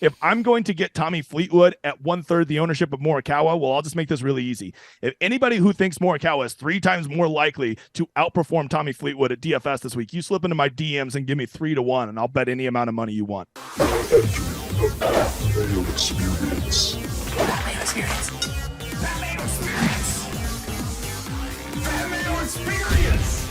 if I'm going to get Tommy Fleetwood at 1/3 the ownership of Morikawa, well, I'll just make this really easy. If anybody who thinks Morikawa is 3 times more likely to outperform Tommy Fleetwood at DFS this week, you slip into my DMs and give me 3-1, and I'll bet any amount of money you want. Mayo experience. Mayo experience. Mayo experience. Mayo experience.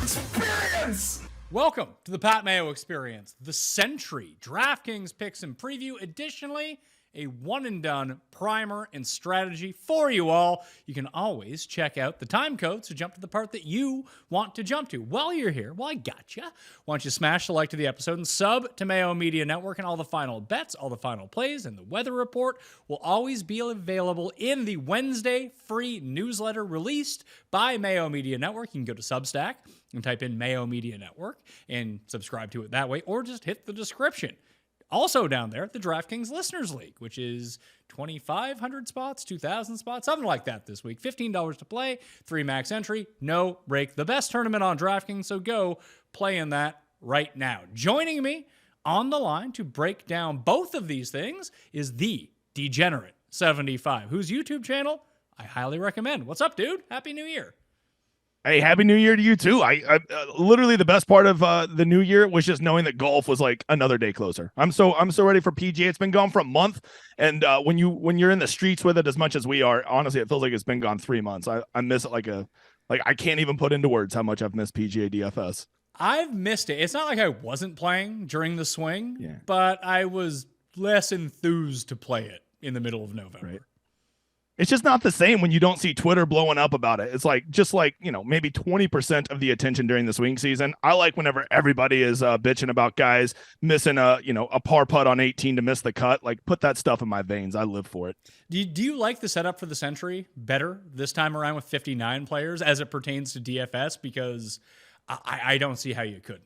Experience. Welcome to the Pat Mayo Experience, the Sentry DraftKings Picks and Preview. Additionally, a one-and-done primer and strategy for you all. You can always check out the time codes to jump to the part that you want to jump to. While you're here, well, I gotcha. Why don't you smash the like to the episode and sub to Mayo Media Network, and all the final bets, all the final plays, and the weather report will always be available in the Wednesday free newsletter released by Mayo Media Network. You can go to Substack and type in Mayo Media Network and subscribe to it that way, or just hit the description. Also down there, the DraftKings Listeners League, which is 2,500 spots, 2,000 spots, something like that this week. $15 to play, 3 max entry, no break. The best tournament on DraftKings, so go play in that right now. Joining me on the line to break down both of these things is the Degenerate75, whose YouTube channel I highly recommend. What's up, dude? Happy New Year. Hey, happy New Year to you too. I literally the best part of the new year was just knowing that golf was like another day closer. I'm so ready for PGA. It's been gone for a month, and when you're in the streets with it as much as we are, honestly, it feels like it's been gone 3 months. I miss it like I can't even put into words how much I've missed PGA DFS. I've missed it. It's not like I wasn't playing during the swing, but I was less enthused to play it in the middle of November. Right. It's just not the same when you don't see Twitter blowing up about it. It's like, just like, maybe 20% of the attention during the swing season. I like whenever everybody is bitching about guys missing a par putt on 18 to miss the cut. Like, put that stuff in my veins. I live for it. Do you like the setup for the Sentry better this time around with 59 players as it pertains to DFS? Because I don't see how you couldn't.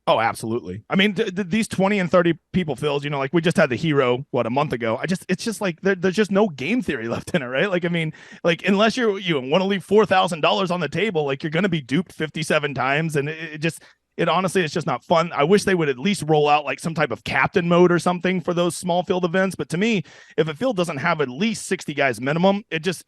Oh, absolutely. I mean, these 20 and 30 people fills, like we just had the Hero, a month ago. It's just like, there's just no game theory left in it, right? Like, I mean, like, unless you want to leave $4,000 on the table, like, you're going to be duped 57 times. And it honestly, it's just not fun. I wish they would at least roll out like some type of captain mode or something for those small field events. But to me, if a field doesn't have at least 60 guys minimum, it's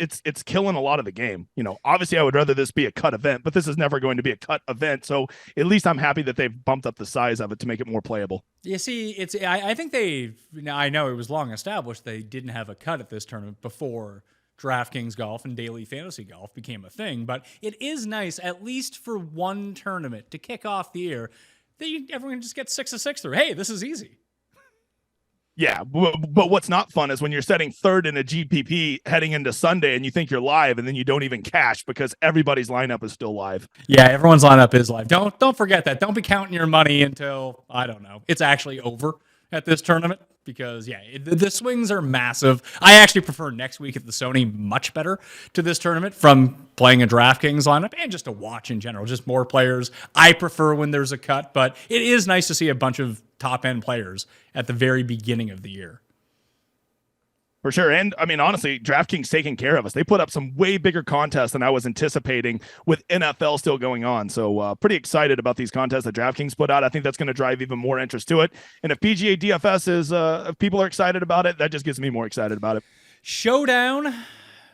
killing a lot of the game. Obviously I would rather this be a cut event, but this is never going to be a cut event. So at least I'm happy that they've bumped up the size of it to make it more playable. You see, I think I know it was long established they didn't have a cut at this tournament before DraftKings golf and daily fantasy golf became a thing, but it is nice, at least for one tournament, to kick off the year that everyone just gets 6 of 6 through. Hey, this is easy. Yeah, but what's not fun is when you're setting third in a GPP heading into Sunday and you think you're live and then you don't even cash because everybody's lineup is still live. Yeah, everyone's lineup is live. Don't forget that. Don't be counting your money until, I don't know, it's actually over at this tournament. Because, the swings are massive. I actually prefer next week at the Sony much better to this tournament from playing a DraftKings lineup and just a watch in general. Just more players. I prefer when there's a cut, but it is nice to see a bunch of top-end players at the very beginning of the year. For sure. And I mean, honestly, DraftKings taking care of us. They put up some way bigger contests than I was anticipating with NFL still going on. So pretty excited about these contests that DraftKings put out. I think that's going to drive even more interest to it. And if PGA DFS if people are excited about it, that just gets me more excited about it. Showdown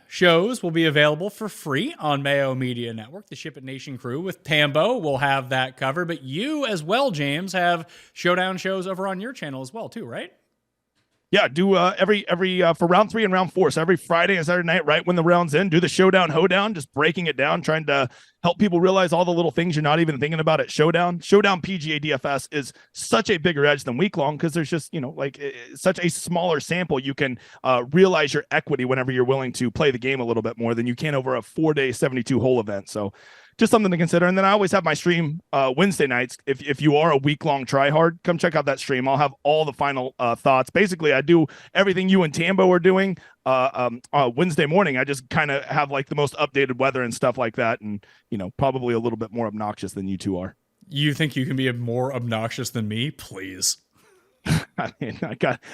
shows will be available for free on Mayo Media Network. The Ship It Nation crew with Tambo will have that covered. But you as well, James, have Showdown shows over on your channel as well too, right? Yeah, do every for round 3 and round 4. So every Friday and Saturday night, right when the round's in, do the Showdown Hoedown, just breaking it down, trying to help people realize all the little things you're not even thinking about at Showdown. Showdown PGA DFS is such a bigger edge than week long because there's just, such a smaller sample. You can realize your equity whenever you're willing to play the game a little bit more than you can over a 4-day 72-hole event. So just something to consider. And then I always have my stream Wednesday nights. If you are a week-long tryhard, come check out that stream. I'll have all the final thoughts. Basically, I do everything you and Tambo are doing Wednesday morning. I just kind of have like the most updated weather and stuff like that. And, probably a little bit more obnoxious than you two are. You think you can be more obnoxious than me? Please. I mean,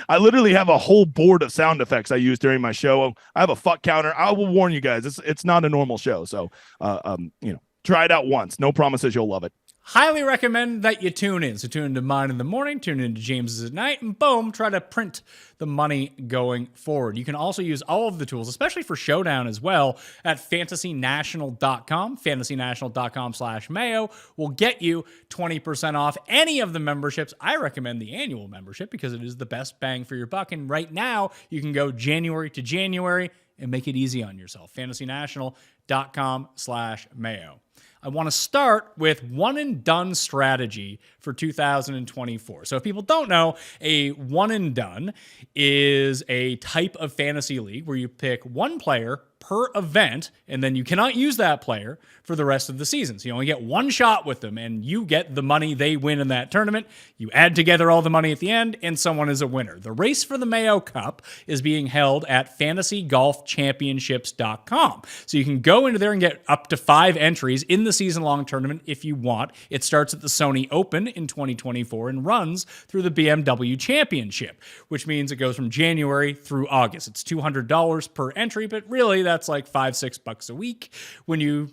I literally have a whole board of sound effects I use during my show. I have a fuck counter. I will warn you guys, it's not a normal show. So, try it out once. No promises you'll love it. highly recommend that you tune in. So tune into mine in the morning, tune into James's at night, and boom, try to print the money going forward. You can also use all of the tools, especially for Showdown as well, at fantasynational.com. Fantasynational.com/Mayo will get you 20% off any of the memberships. I recommend the annual membership because it is the best bang for your buck. And right now, you can go January to January and make it easy on yourself. Fantasynational.com/Mayo. I want to start with one and done strategy for 2024. So if people don't know, a one and done is a type of fantasy league where you pick one player per event, and then you cannot use that player for the rest of the season. So you only get one shot with them, and you get the money they win in that tournament. You add together all the money at the end, and someone is a winner. The race for the Mayo Cup is being held at fantasygolfchampionships.com. So you can go into there and get up to 5 entries in the season-long tournament if you want. It starts at the Sony Open in 2024 and runs through the BMW Championship, which means it goes from January through August. It's $200 per entry, but really that's like $5-6 a week when you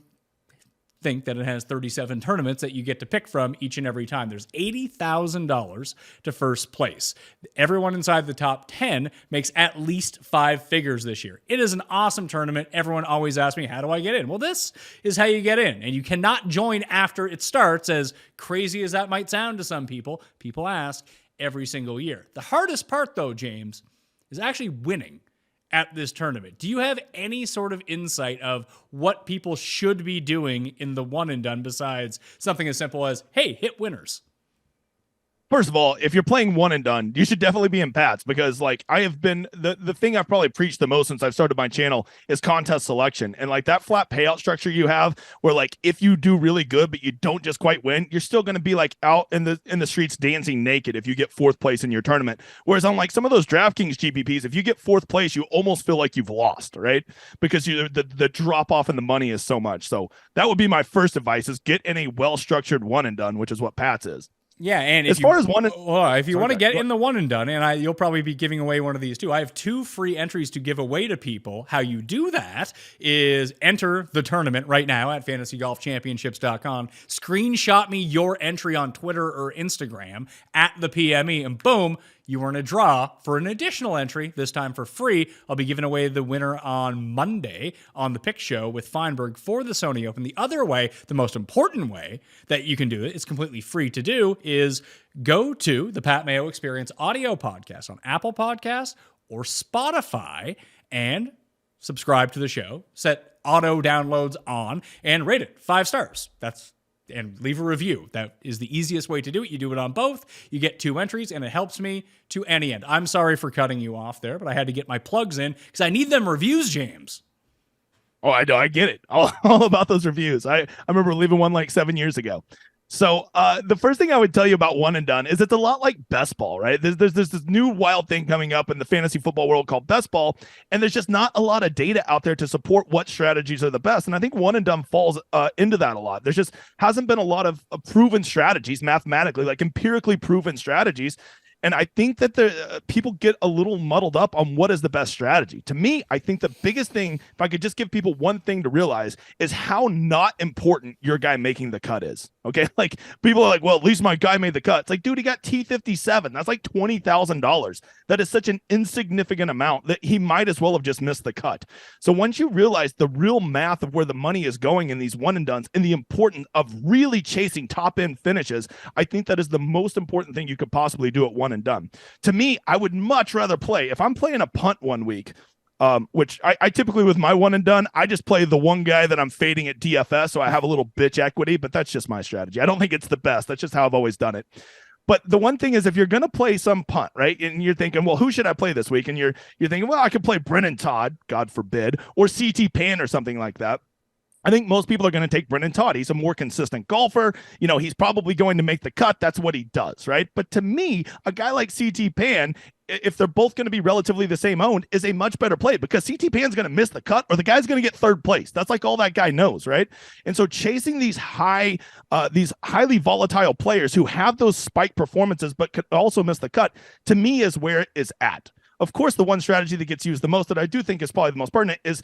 think that it has 37 tournaments that you get to pick from each and every time. There's $80,000 to first place. Everyone inside the top 10 makes at least 5 figures this year. It is an awesome tournament. Everyone always asks me, how do I get in? Well, this is how you get in. And you cannot join after it starts, as crazy as that might sound to some people. People ask every single year. The hardest part, though, James, is actually winning at this tournament. Do you have any sort of insight of what people should be doing in the one and done besides something as simple as, hey, hit winners? First of all, if you're playing one and done, you should definitely be in Pats, because like I have been the thing I've probably preached the most since I've started my channel is contest selection. And like that flat payout structure you have where like if you do really good but you don't just quite win, you're still going to be like out in the streets dancing naked if you get 4th place in your tournament. Whereas on like some of those DraftKings GPPs, if you get 4th place, you almost feel like you've lost, right? Because the drop off in the money is so much. So that would be my first advice, is get in a well-structured one and done, which is what Pats is. Yeah, and if you want to get in the one and done, and you'll probably be giving away one of these too. I have 2 free entries to give away to people. How you do that is enter the tournament right now at fantasygolfchampionships.com. Screenshot me your entry on Twitter or Instagram at the PME, and boom, you are in a draw for an additional entry, this time for free. I'll be giving away the winner on Monday on the Pick Show with Feinberg for the Sony Open. The other way, the most important way that you can do it, it's completely free to do, is go to the Pat Mayo Experience audio podcast on Apple Podcasts or Spotify and subscribe to the show, set auto downloads on, and rate it 5 stars. And leave a review. That is the easiest way to do it. You do it on both. You get 2 entries, and it helps me to any end. I'm sorry for cutting you off there, but I had to get my plugs in because I need them reviews, James. Oh, I know. I get it. All about those reviews. I remember leaving one like 7 years ago. So the first thing I would tell you about one and done is it's a lot like best ball, right? There's this new wild thing coming up in the fantasy football world called best ball, and there's just not a lot of data out there to support what strategies are the best. And I think one and done falls into that a lot. There's just hasn't been a lot of proven strategies mathematically, like empirically proven strategies. And I think that people get a little muddled up on what is the best strategy. To me, I think the biggest thing, if I could just give people one thing to realize, is how not important your guy making the cut is. Okay, like people are like, well, at least my guy made the cut. It's like, dude, he got T57. That's like $20,000. That is such an insignificant amount that he might as well have just missed the cut. So once you realize the real math of where the money is going in these one and dones and the importance of really chasing top end finishes, I think that is the most important thing you could possibly do at one and done. To me, I would much rather play, if I'm playing a punt one week, which I typically with my one and done, I just play the one guy that I'm fading at DFS, so I have a little bitch equity, but that's just my strategy. I don't think it's the best. That's just how I've always done it. But the one thing is, if you're going to play some punt, right, and you're thinking, well, who should I play this week? And you're thinking, well, I could play Brennan Todd, God forbid, or CT Pan or something like that. I think most people are going to take Brennan Todd. He's a more consistent golfer. You know, he's probably going to make the cut. That's what he does, right? But to me, a guy like CT Pan, if they're both going to be relatively the same owned, is a much better play, because CT Pan's going to miss the cut or the guy's going to get 3rd place. That's like all that guy knows, right? And so chasing these highly volatile players who have those spike performances but could also miss the cut, to me, is where it is at. Of course, the one strategy that gets used the most that I do think is probably the most pertinent is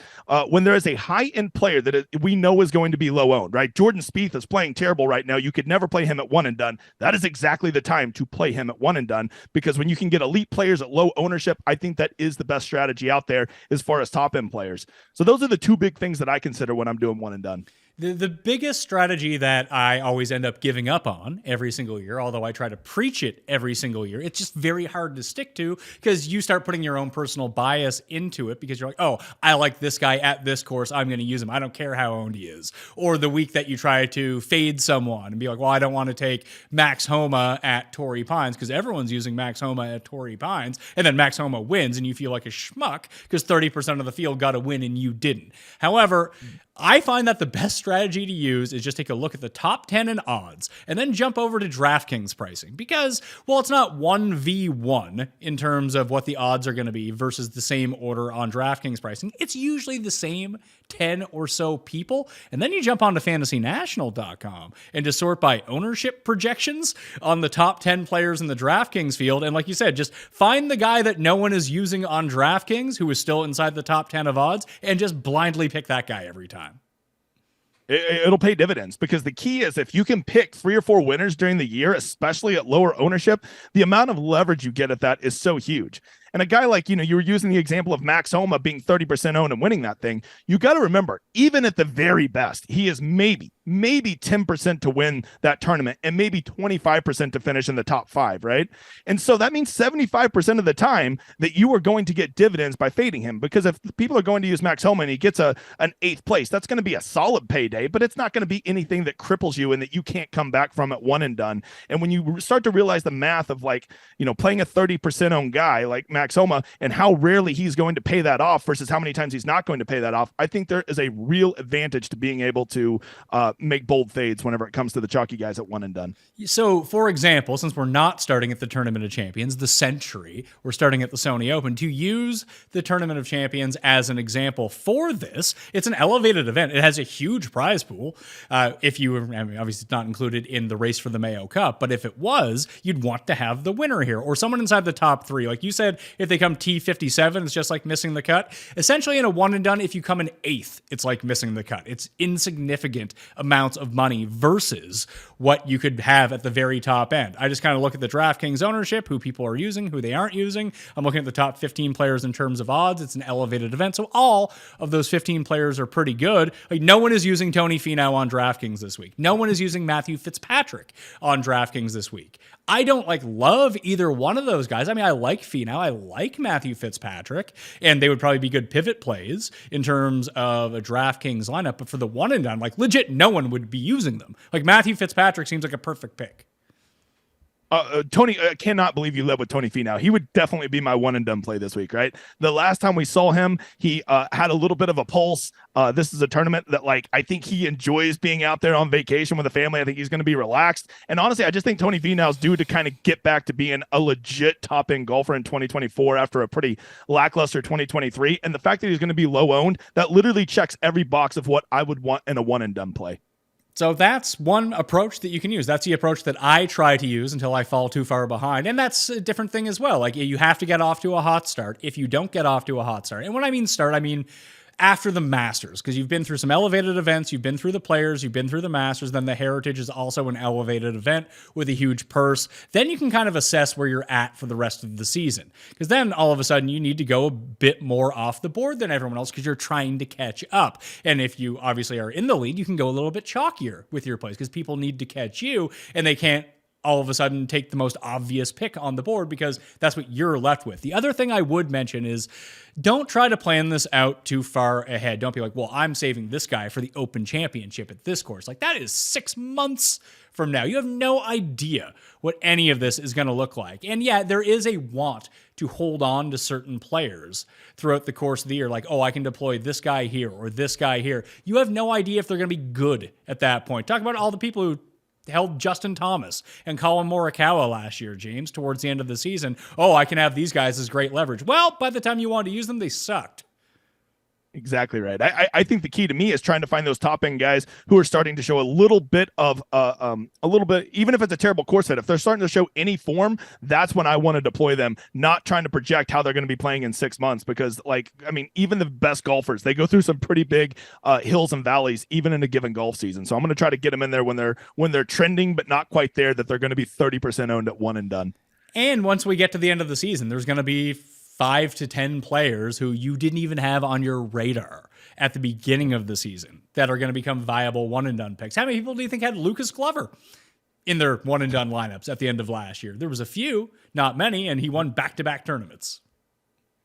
when there is a high-end player that we know is going to be low-owned, right? Jordan Spieth is playing terrible right now. You could never play him at one and done. That is exactly the time to play him at one and done, because when you can get elite players at low ownership, I think that is the best strategy out there as far as top-end players. So those are the two big things that I consider when I'm doing one and done. The biggest strategy that I always end up giving up on every single year, although I try to preach it every single year, it's just very hard to stick to because you start putting your own personal bias into it because you're like, oh, I like this guy at this course, I'm going to use him. I don't care how owned he is. Or the week that you try to fade someone and be like, well, I don't want to take Max Homa at Torrey Pines because everyone's using Max Homa at Torrey Pines, and then Max Homa wins and you feel like a schmuck because 30% of the field got a win and you didn't. However, I find that the best strategy to use is just take a look at the top 10 in odds and then jump over to DraftKings pricing because, well, it's not 1v1 in terms of what the odds are going to be versus the same order on DraftKings pricing. It's usually the same 10 or so people. And then you jump onto fantasynational.com and just sort by ownership projections on the top 10 players in the DraftKings field. And like you said, just find the guy that no one is using on DraftKings who is still inside the top 10 of odds and just blindly pick that guy every time. It'll pay dividends because the key is if you can pick 3 or 4 winners during the year, especially at lower ownership, the amount of leverage you get at that is so huge. And a guy like, you were using the example of Max Homa being 30% owned and winning that thing. You got to remember, even at the very best, he is maybe 10% to win that tournament and maybe 25% to finish in the top 5, right? And so that means 75% of the time that you are going to get dividends by fading him, because if people are going to use Max Homa and he gets an 8th place, that's going to be a solid payday, but it's not going to be anything that cripples you and that you can't come back from at one and done. And when you start to realize the math of playing a 30% owned guy like Max Homa and how rarely he's going to pay that off versus how many times he's not going to pay that off, I think there is a real advantage to being able to make bold fades whenever it comes to the chalky guys at one and done. So, for example, since we're not starting at the Tournament of Champions, the Sentry, we're starting at the Sony Open. To use the Tournament of Champions as an example for this, it's an elevated event. It has a huge prize pool. Obviously it's not included in the race for the Mayo Cup, but if it was, you'd want to have the winner here or someone inside the top 3. Like you said, if they come T57, it's just like missing the cut. Essentially, in a one and done, if you come in 8th, it's like missing the cut. It's insignificant amounts of money versus what you could have at the very top end. I just kind of look at the DraftKings ownership, who people are using, who they aren't using. I'm looking at the top 15 players in terms of odds. It's an elevated event, so all of those 15 players are pretty good. Like, no one is using Tony Finau on DraftKings this week. No one is using Matthew Fitzpatrick on DraftKings this week. I don't love either one of those guys. I mean, I like Finau, I like Matthew Fitzpatrick, and they would probably be good pivot plays in terms of a DraftKings lineup. But for the one and done, legit, no one would be using them. Matthew Fitzpatrick seems like a perfect pick. Tony, I cannot believe you led with Tony Finau. He would definitely be my one and done play this week, right? The last time we saw him, he had a little bit of a pulse. This is a tournament that I think he enjoys being out there on vacation with the family. I think he's going to be relaxed. And honestly, I just think Tony Finau's due to kind of get back to being a legit top end golfer in 2024 after a pretty lackluster 2023. And the fact that he's going to be low owned, that literally checks every box of what I would want in a one and done play. So that's one approach that you can use. That's the approach that I try to use until I fall too far behind. And that's a different thing as well. You have to get off to a hot start. If you don't get off to a hot start, and when I mean start, I mean after the Masters, because you've been through some elevated events, you've been through the Players, you've been through the Masters, then the Heritage is also an elevated event with a huge purse. Then you can kind of assess where you're at for the rest of the season, because then all of a sudden you need to go a bit more off the board than everyone else because you're trying to catch up. And if you obviously are in the lead, you can go a little bit chalkier with your plays because people need to catch you and they can't all of a sudden take the most obvious pick on the board because that's what you're left with. The other thing I would mention is don't try to plan this out too far ahead. Don't be like, well, I'm saving this guy for the Open Championship at this course. That is 6 months from now. You have no idea what any of this is going to look like. And yeah, there is a want to hold on to certain players throughout the course of the year. I can deploy this guy here or this guy here. You have no idea if they're going to be good at that point. Talk about all the people who held Justin Thomas and Colin Morikawa last year, James, towards the end of the season. Oh, I can have these guys as great leverage. Well, by the time you wanted to use them, they sucked. Exactly right. I think the key to me is trying to find those top end guys who are starting to show a little bit, even if it's a terrible course fit, if they're starting to show any form, that's when I want to deploy them, not trying to project how they're going to be playing in 6 months. Because even the best golfers, they go through some pretty big hills and valleys, even in a given golf season. So I'm going to try to get them in there when they're trending, but not quite there, that they're going to be 30% owned at one and done. And once we get to the end of the season, there's going to be 5 to 10 players who you didn't even have on your radar at the beginning of the season that are going to become viable one and done picks. How many people do you think had Lucas Glover in their one and done lineups at the end of last year? There was a few, not many, and he won back-to-back tournaments.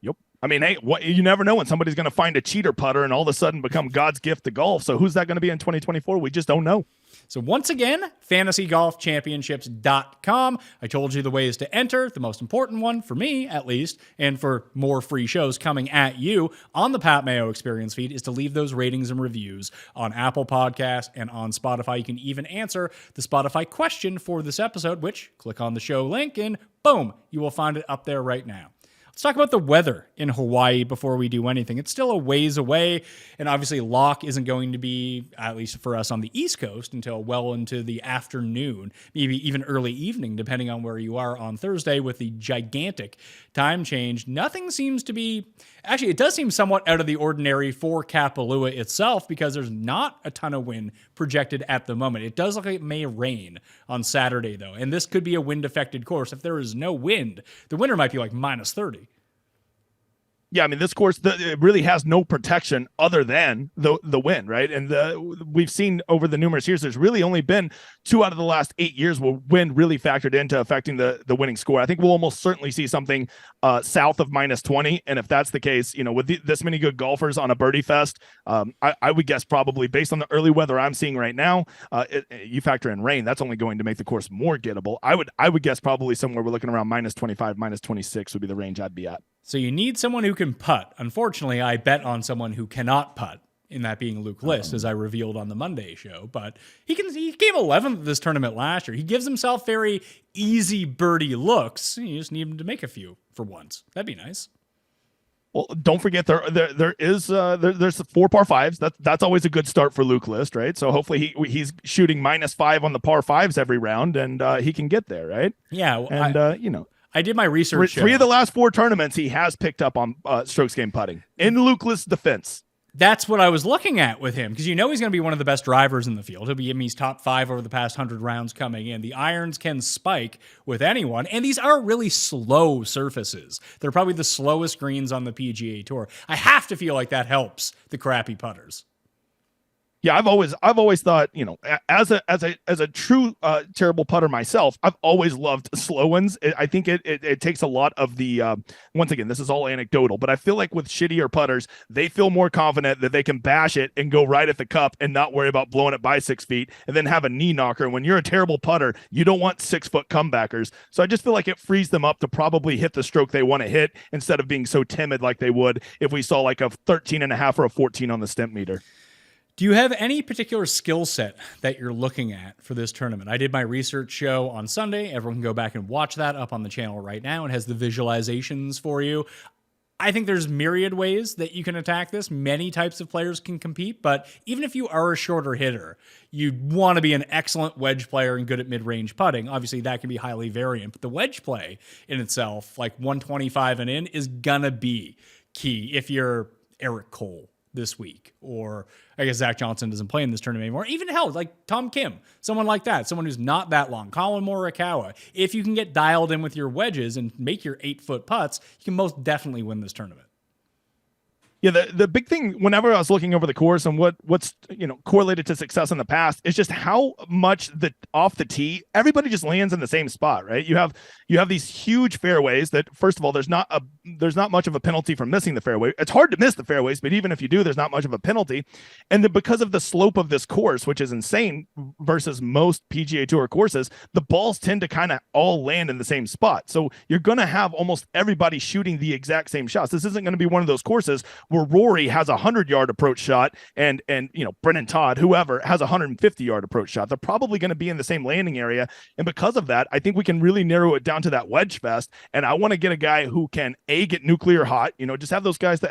Yep. I mean, hey, you never know when somebody's going to find a cheater putter and all of a sudden become God's gift to golf. So who's that going to be in 2024? We just don't know. So once again, fantasygolfchampionships.com. I told you the ways to enter. The most important one, for me at least, and for more free shows coming at you on the Pat Mayo Experience feed, is to leave those ratings and reviews on Apple Podcasts and on Spotify. You can even answer the Spotify question for this episode, which click on the show link and boom, you will find it up there right now. Let's talk about the weather in Hawaii before we do anything. It's still a ways away, and obviously lock isn't going to be, at least for us on the East Coast, until well into the afternoon, maybe even early evening, depending on where you are on Thursday with the gigantic time change. Nothing seems to be... Actually, it does seem somewhat out of the ordinary for Kapalua itself because there's not a ton of wind projected at the moment. It does look like it may rain on Saturday, though, and this could be a wind-affected course. If there is no wind, the winter might be like minus 30. Yeah, I mean, this course it really has no protection other than the wind, right? And we've seen over the numerous years, there's really only been 2 out of the last 8 years where wind really factored into affecting the winning score. I think we'll almost certainly see something south of minus 20. And if that's the case, with this many good golfers on a birdie fest, I would guess probably based on the early weather I'm seeing right now, you factor in rain, that's only going to make the course more gettable. I would guess probably somewhere we're looking around minus 25, minus 26 would be the range I'd be at. So you need someone who can putt. Unfortunately, I bet on someone who cannot putt, in that being Luke List, as I revealed on the Monday show. But he came 11th at this tournament last year. He gives himself very easy birdie looks. You just need him to make a few for once. That'd be nice. Well, don't forget there's 4 par 5s. That's always a good start for Luke List, right? So hopefully he's shooting minus 5 on the par 5s every round, and he can get there, right? Yeah, and I did my research. 3 of the last 4 tournaments, he has picked up on strokes gained putting in Luke List's defense. That's what I was looking at with him, because he's going to be one of the best drivers in the field. He's top 5 over the past 100 rounds coming in. The irons can spike with anyone, and these are really slow surfaces. They're probably the slowest greens on the PGA Tour. I have to feel like that helps the crappy putters. Yeah, I've always thought, as a true terrible putter myself, I've always loved slow ones. I think it takes a lot of the once again, this is all anecdotal, but I feel like with shittier putters, they feel more confident that they can bash it and go right at the cup and not worry about blowing it by 6 feet and then have a knee knocker. When you're a terrible putter, you don't want 6-foot comebackers. So I just feel like it frees them up to probably hit the stroke they want to hit instead of being so timid like they would if we saw like a 13.5 or a 14 on the stimp meter. Do you have any particular skill set that you're looking at for this tournament? I did my research show on Sunday. Everyone can go back and watch that up on the channel right now. It has the visualizations for you. I think there's myriad ways that you can attack this. Many types of players can compete, but even if you are a shorter hitter, you want to be an excellent wedge player and good at mid-range putting. Obviously, that can be highly variant, but the wedge play in itself, like 125 and in, is gonna be key if you're Eric Cole this week, or I guess Zach Johnson doesn't play in this tournament anymore. Even hell, like Tom Kim, someone like that, someone who's not that long, Colin Morikawa. If you can get dialed in with your wedges and make your 8-foot putts, you can most definitely win this tournament. Yeah, the big thing whenever I was looking over the course and what's correlated to success in the past is just how much off the tee everybody just lands in the same spot, right? You have these huge fairways that, first of all, there's not much of a penalty for missing the fairway. It's hard to miss the fairways, but even if you do, there's not much of a penalty. And then because of the slope of this course, which is insane versus most PGA Tour courses, the balls tend to kind of all land in the same spot. So you're going to have almost everybody shooting the exact same shots. This isn't going to be one of those courses where Rory has a 100-yard approach shot and Brennan Todd, whoever, has a 150-yard approach shot. They're probably going to be in the same landing area. And because of that, I think we can really narrow it down to that wedge fest. And I want to get a guy who can get nuclear hot, just have those guys that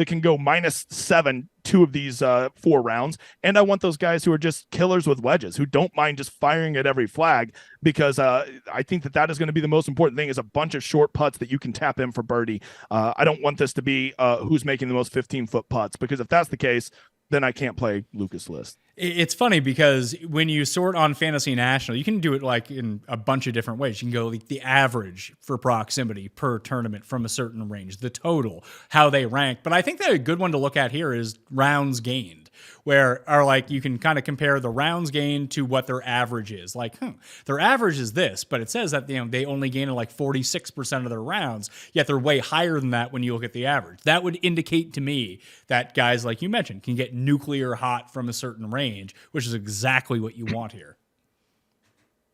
can go -7 2 of these 4 rounds. And I want those guys who are just killers with wedges, who don't mind just firing at every flag, because I think that is going to be the most important thing, is a bunch of short putts that you can tap in for birdie. I don't want this to be who's making the most 15-foot putts, because if that's the case, then I can't play Lucas List. It's funny because when you sort on Fantasy National, you can do it like in a bunch of different ways. You can go like the average for proximity per tournament from a certain range, the total, how they rank. But I think that a good one to look at here is rounds gained, where you can kind of compare the rounds gained to what their average is. Like, their average is this, but it says that they only gain like 46% of their rounds, yet they're way higher than that when you look at the average. That would indicate to me that guys, like you mentioned, can get nuclear hot from a certain range, which is exactly what you want here.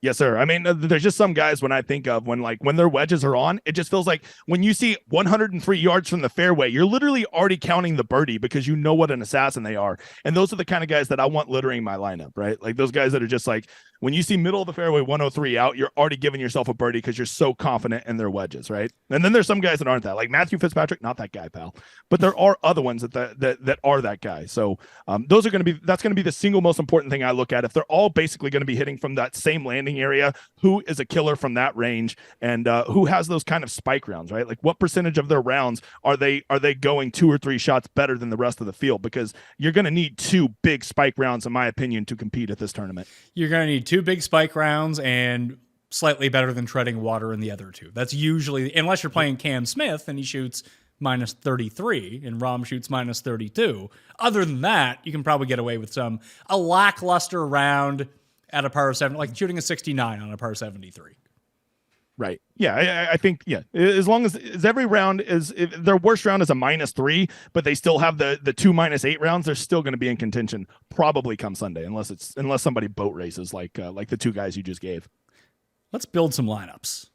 Yes, sir. I mean, there's just some guys when I think of when their wedges are on, it just feels like when you see 103 yards from the fairway, you're literally already counting the birdie because you know what an assassin they are. And those are the kind of guys that I want littering my lineup, right? Like those guys that are just like, when you see middle of the fairway 103 out, you're already giving yourself a birdie because you're so confident in their wedges, right? And then there's some guys that aren't that, like Matthew Fitzpatrick, not that guy, pal. But there are other ones that are that guy. So that's going to be the single most important thing I look at. If they're all basically going to be hitting from that same landing area, who is a killer from that range, and who has those kind of spike rounds, right? Like what percentage of their rounds are they going 2 or 3 shots better than the rest of the field? Because you're going to need 2 big spike rounds, in my opinion, to compete at this tournament. You're going to need 2 big spike rounds and slightly better than treading water in the other 2. That's usually, unless you're playing Cam Smith and he shoots -33 and Rahm shoots -32. Other than that, you can probably get away with a lackluster round at a par 7, like shooting a 69 on a par 73. Right. Yeah, I think, as long as every round is, if their worst round is a -3, but they still have the 2 -8 rounds, they're still going to be in contention probably come Sunday, unless somebody boat races like the 2 guys you just gave. Let's build some lineups.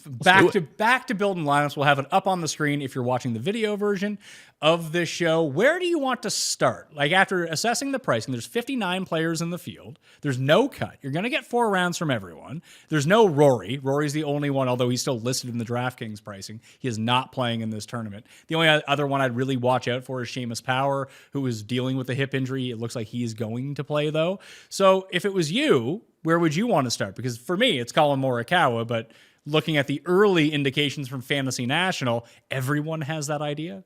Back to building lineups. We'll have it up on the screen if you're watching the video version of this show. Where do you want to start? Like, after assessing the pricing, there's 59 players in the field. There's no cut. You're going to get 4 rounds from everyone. There's no Rory. Rory's the only one, although he's still listed in the DraftKings pricing. He is not playing in this tournament. The only other one I'd really watch out for is Seamus Power, who is dealing with a hip injury. It looks like he's going to play, though. So if it was you, where would you want to start? Because for me, it's Colin Morikawa, but looking at the early indications from Fantasy National, everyone has that idea.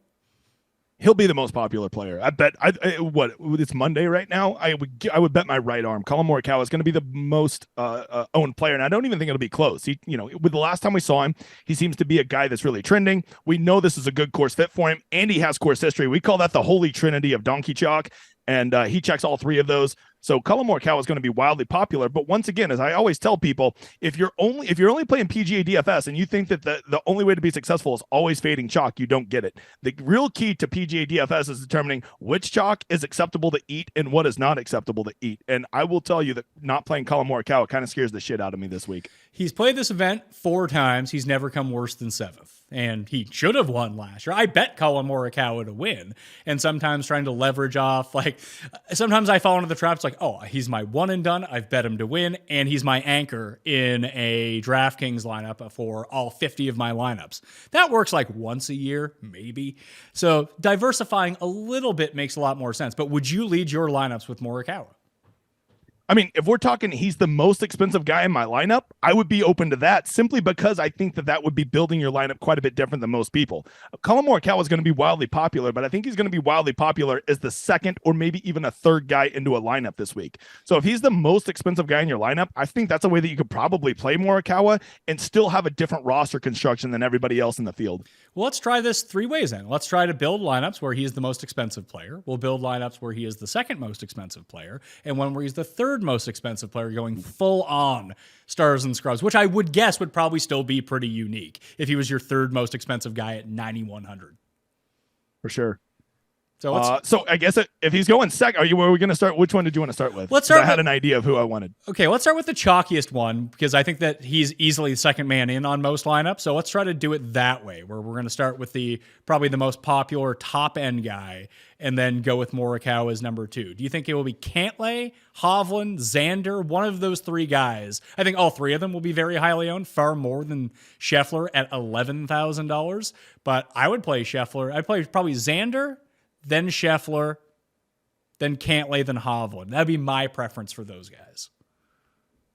He'll be the most popular player. I bet. It's Monday right now. I would bet my right arm Colin Morikawa is going to be the most owned player, and I don't even think it'll be close. With the last time we saw him, he seems to be a guy that's really trending. We know this is a good course fit for him, and he has course history. We call that the holy trinity of donkey chalk, and he checks all 3 of those. So Colin Morikawa is going to be wildly popular. But once again, as I always tell people, if you're only playing PGA DFS and you think that the only way to be successful is always fading chalk, you don't get it. The real key to PGA DFS is determining which chalk is acceptable to eat and what is not acceptable to eat. And I will tell you that not playing Colin Morikawa kind of scares the shit out of me this week. He's played this event 4 times. He's never come worse than 7th. And he should have won last year. I bet Colin Morikawa to win. And sometimes trying to leverage off, sometimes I fall into the trap. It's like, oh, he's my one and done. I've bet him to win. And he's my anchor in a DraftKings lineup for all 50 of my lineups. That works like once a year, maybe. So diversifying a little bit makes a lot more sense. But would you lead your lineups with Morikawa? I mean, if we're talking he's the most expensive guy in my lineup, I would be open to that simply because I think that would be building your lineup quite a bit different than most people. Colin Morikawa is going to be wildly popular, but I think he's going to be wildly popular as the second or maybe even a third guy into a lineup this week. So if he's the most expensive guy in your lineup, I think that's a way that you could probably play Morikawa and still have a different roster construction than everybody else in the field. Well, let's try this 3 ways then. Let's try to build lineups where he is the most expensive player. We'll build lineups where he is the second most expensive player, and one where he's the third most expensive player, going full on stars and scrubs, which I would guess would probably still be pretty unique if he was your third most expensive guy at 9,100. For sure. So I guess if he's going second, were we going to start? Which one did you want to start with? Let's start. I had an idea of who I wanted. Okay, let's start with the chalkiest one because I think that he's easily the second man in on most lineups. So let's try to do it that way, where we're going to start with probably the most popular top end guy, and then go with Morikawa as number 2. Do you think it will be Cantlay, Hovland, Xander, one of those 3 guys? I think all 3 of them will be very highly owned, far more than Scheffler at $11,000. But I would play Scheffler. I'd play probably Xander, then Scheffler, then Cantlay, then Hovland. That'd be my preference for those guys.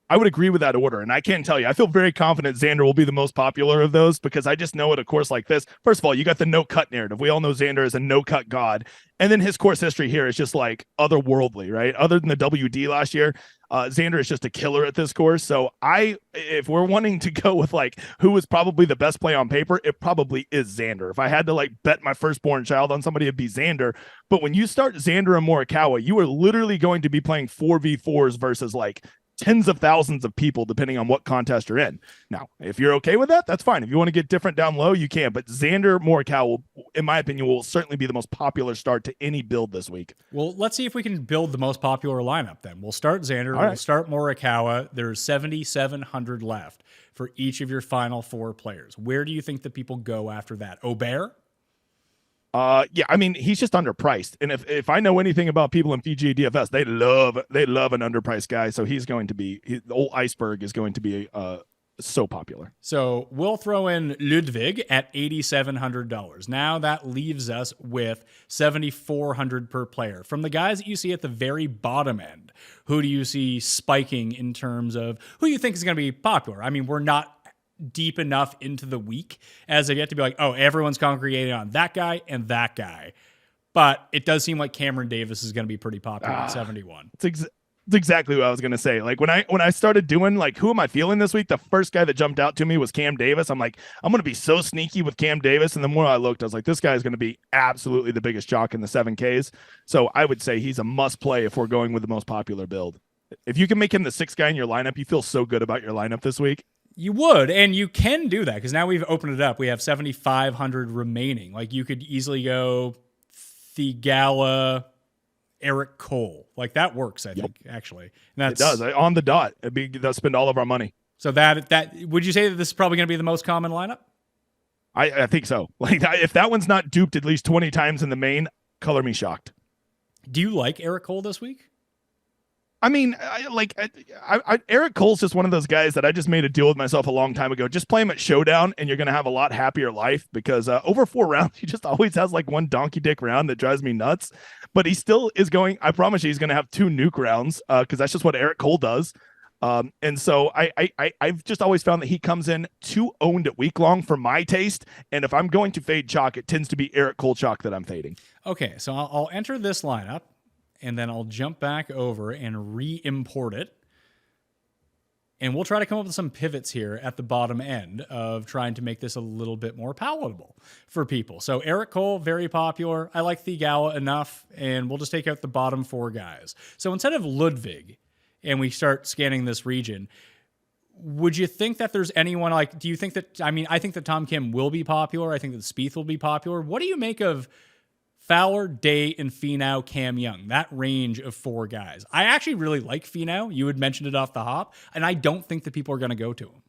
I would agree with that order. And I can tell you, I feel very confident Xander will be the most popular of those because I just know at a course like this, first of all, you got the no-cut narrative. We all know Xander is a no-cut god. And then his course history here is just like otherworldly, right? Other than the WD last year, Xander is just a killer at this course. So if we're wanting to go with like who is probably the best play on paper, it probably is Xander. If I had to like bet my firstborn child on somebody, it'd be Xander. But when you start Xander and Morikawa, you are literally going to be playing 4v4s versus like tens of thousands of people, depending on what contest you're in. Now, if you're okay with that, that's fine. If you want to get different down low, you can. But Xander Morikawa, in my opinion, will certainly be the most popular start to any build this week. Well, let's see if we can build the most popular lineup then. We'll start Xander. We'll start Morikawa. There's 7,700 left for each of your final 4 players. Where do you think the people go after that? Aubert? Yeah, I mean, he's just underpriced. And if I know anything about people in PGA DFS, they love an underpriced guy. So he's going to be, the old iceberg is going to be so popular. So we'll throw in Ludwig at $8,700. Now that leaves us with $7,400 per player. From the guys that you see at the very bottom end, who do you see spiking in terms of who you think is going to be popular? I mean, we're not deep enough into the week as of yet to be like, oh, everyone's congregating on that guy and that guy. But it does seem like Cameron Davis is going to be pretty popular at 71. It's exactly what I was going to say. Like when I started doing like, who am I feeling this week? The first guy that jumped out to me was Cam Davis. I'm like, I'm going to be so sneaky with Cam Davis. And the more I looked, I was like, this guy is going to be absolutely the biggest chalk in the 7Ks. So I would say he's a must play if we're going with the most popular build. If you can make him the 6th guy in your lineup, you feel so good about your lineup this week. You would, and you can do that because now we've opened it up. We have 7,500 remaining. Like you could easily go Thigala, Eric Cole. Like that works, I think, actually. And it does. On the dot. They'll spend all of our money. So that would you say that this is probably going to be the most common lineup? I think so. Like if that one's not duped at least 20 times in the main, color me shocked. Do you like Eric Cole this week? I mean, Eric Cole's just one of those guys that I just made a deal with myself a long time ago. Just play him at Showdown, and you're going to have a lot happier life because over 4 rounds, he just always has like one donkey dick round that drives me nuts. But he still is going. I promise you, he's going to have 2 nuke rounds because that's just what Eric Cole does. And so I've just always found that he comes in too owned at week long for my taste. And if I'm going to fade chalk, it tends to be Eric Cole chalk that I'm fading. Okay, so I'll enter this lineup. And then I'll jump back over and re-import it. And we'll try to come up with some pivots here at the bottom end of trying to make this a little bit more palatable for people. So Eric Cole, very popular. I like Thigala enough, and we'll just take out the bottom 4 guys. So instead of Ludwig, and we start scanning this region, would you think that there's anyone like, do you think that, I mean, I think that Tom Kim will be popular. I think that Spieth will be popular. What do you make of Fowler, Day, and Finau, Cam Young, that range of 4 guys? I actually really like Finau. You had mentioned it off the hop, and I don't think that people are going to go to him.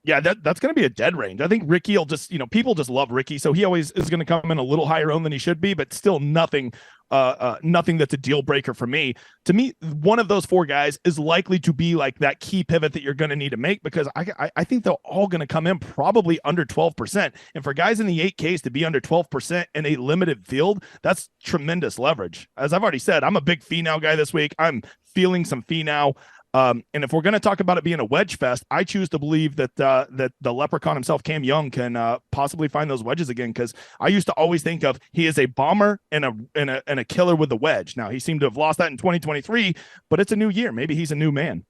Yeah, that's going to be a dead range. I think Ricky will just, people just love Ricky, so he always is going to come in a little higher owned than he should be, but still nothing that's a deal breaker for me. To me, one of those 4 guys is likely to be like that key pivot that you're going to need to make because I think they're all going to come in probably under 12%. And for guys in the 8Ks to be under 12% in a limited field, that's tremendous leverage. As I've already said, I'm a big Finau guy this week. I'm feeling some Finau. And if we're going to talk about it being a wedge fest, I choose to believe that that the leprechaun himself, Cam Young, can possibly find those wedges again. Because I used to always think of he is a bomber and a killer with the wedge. Now he seemed to have lost that in 2023, but it's a new year. Maybe he's a new man.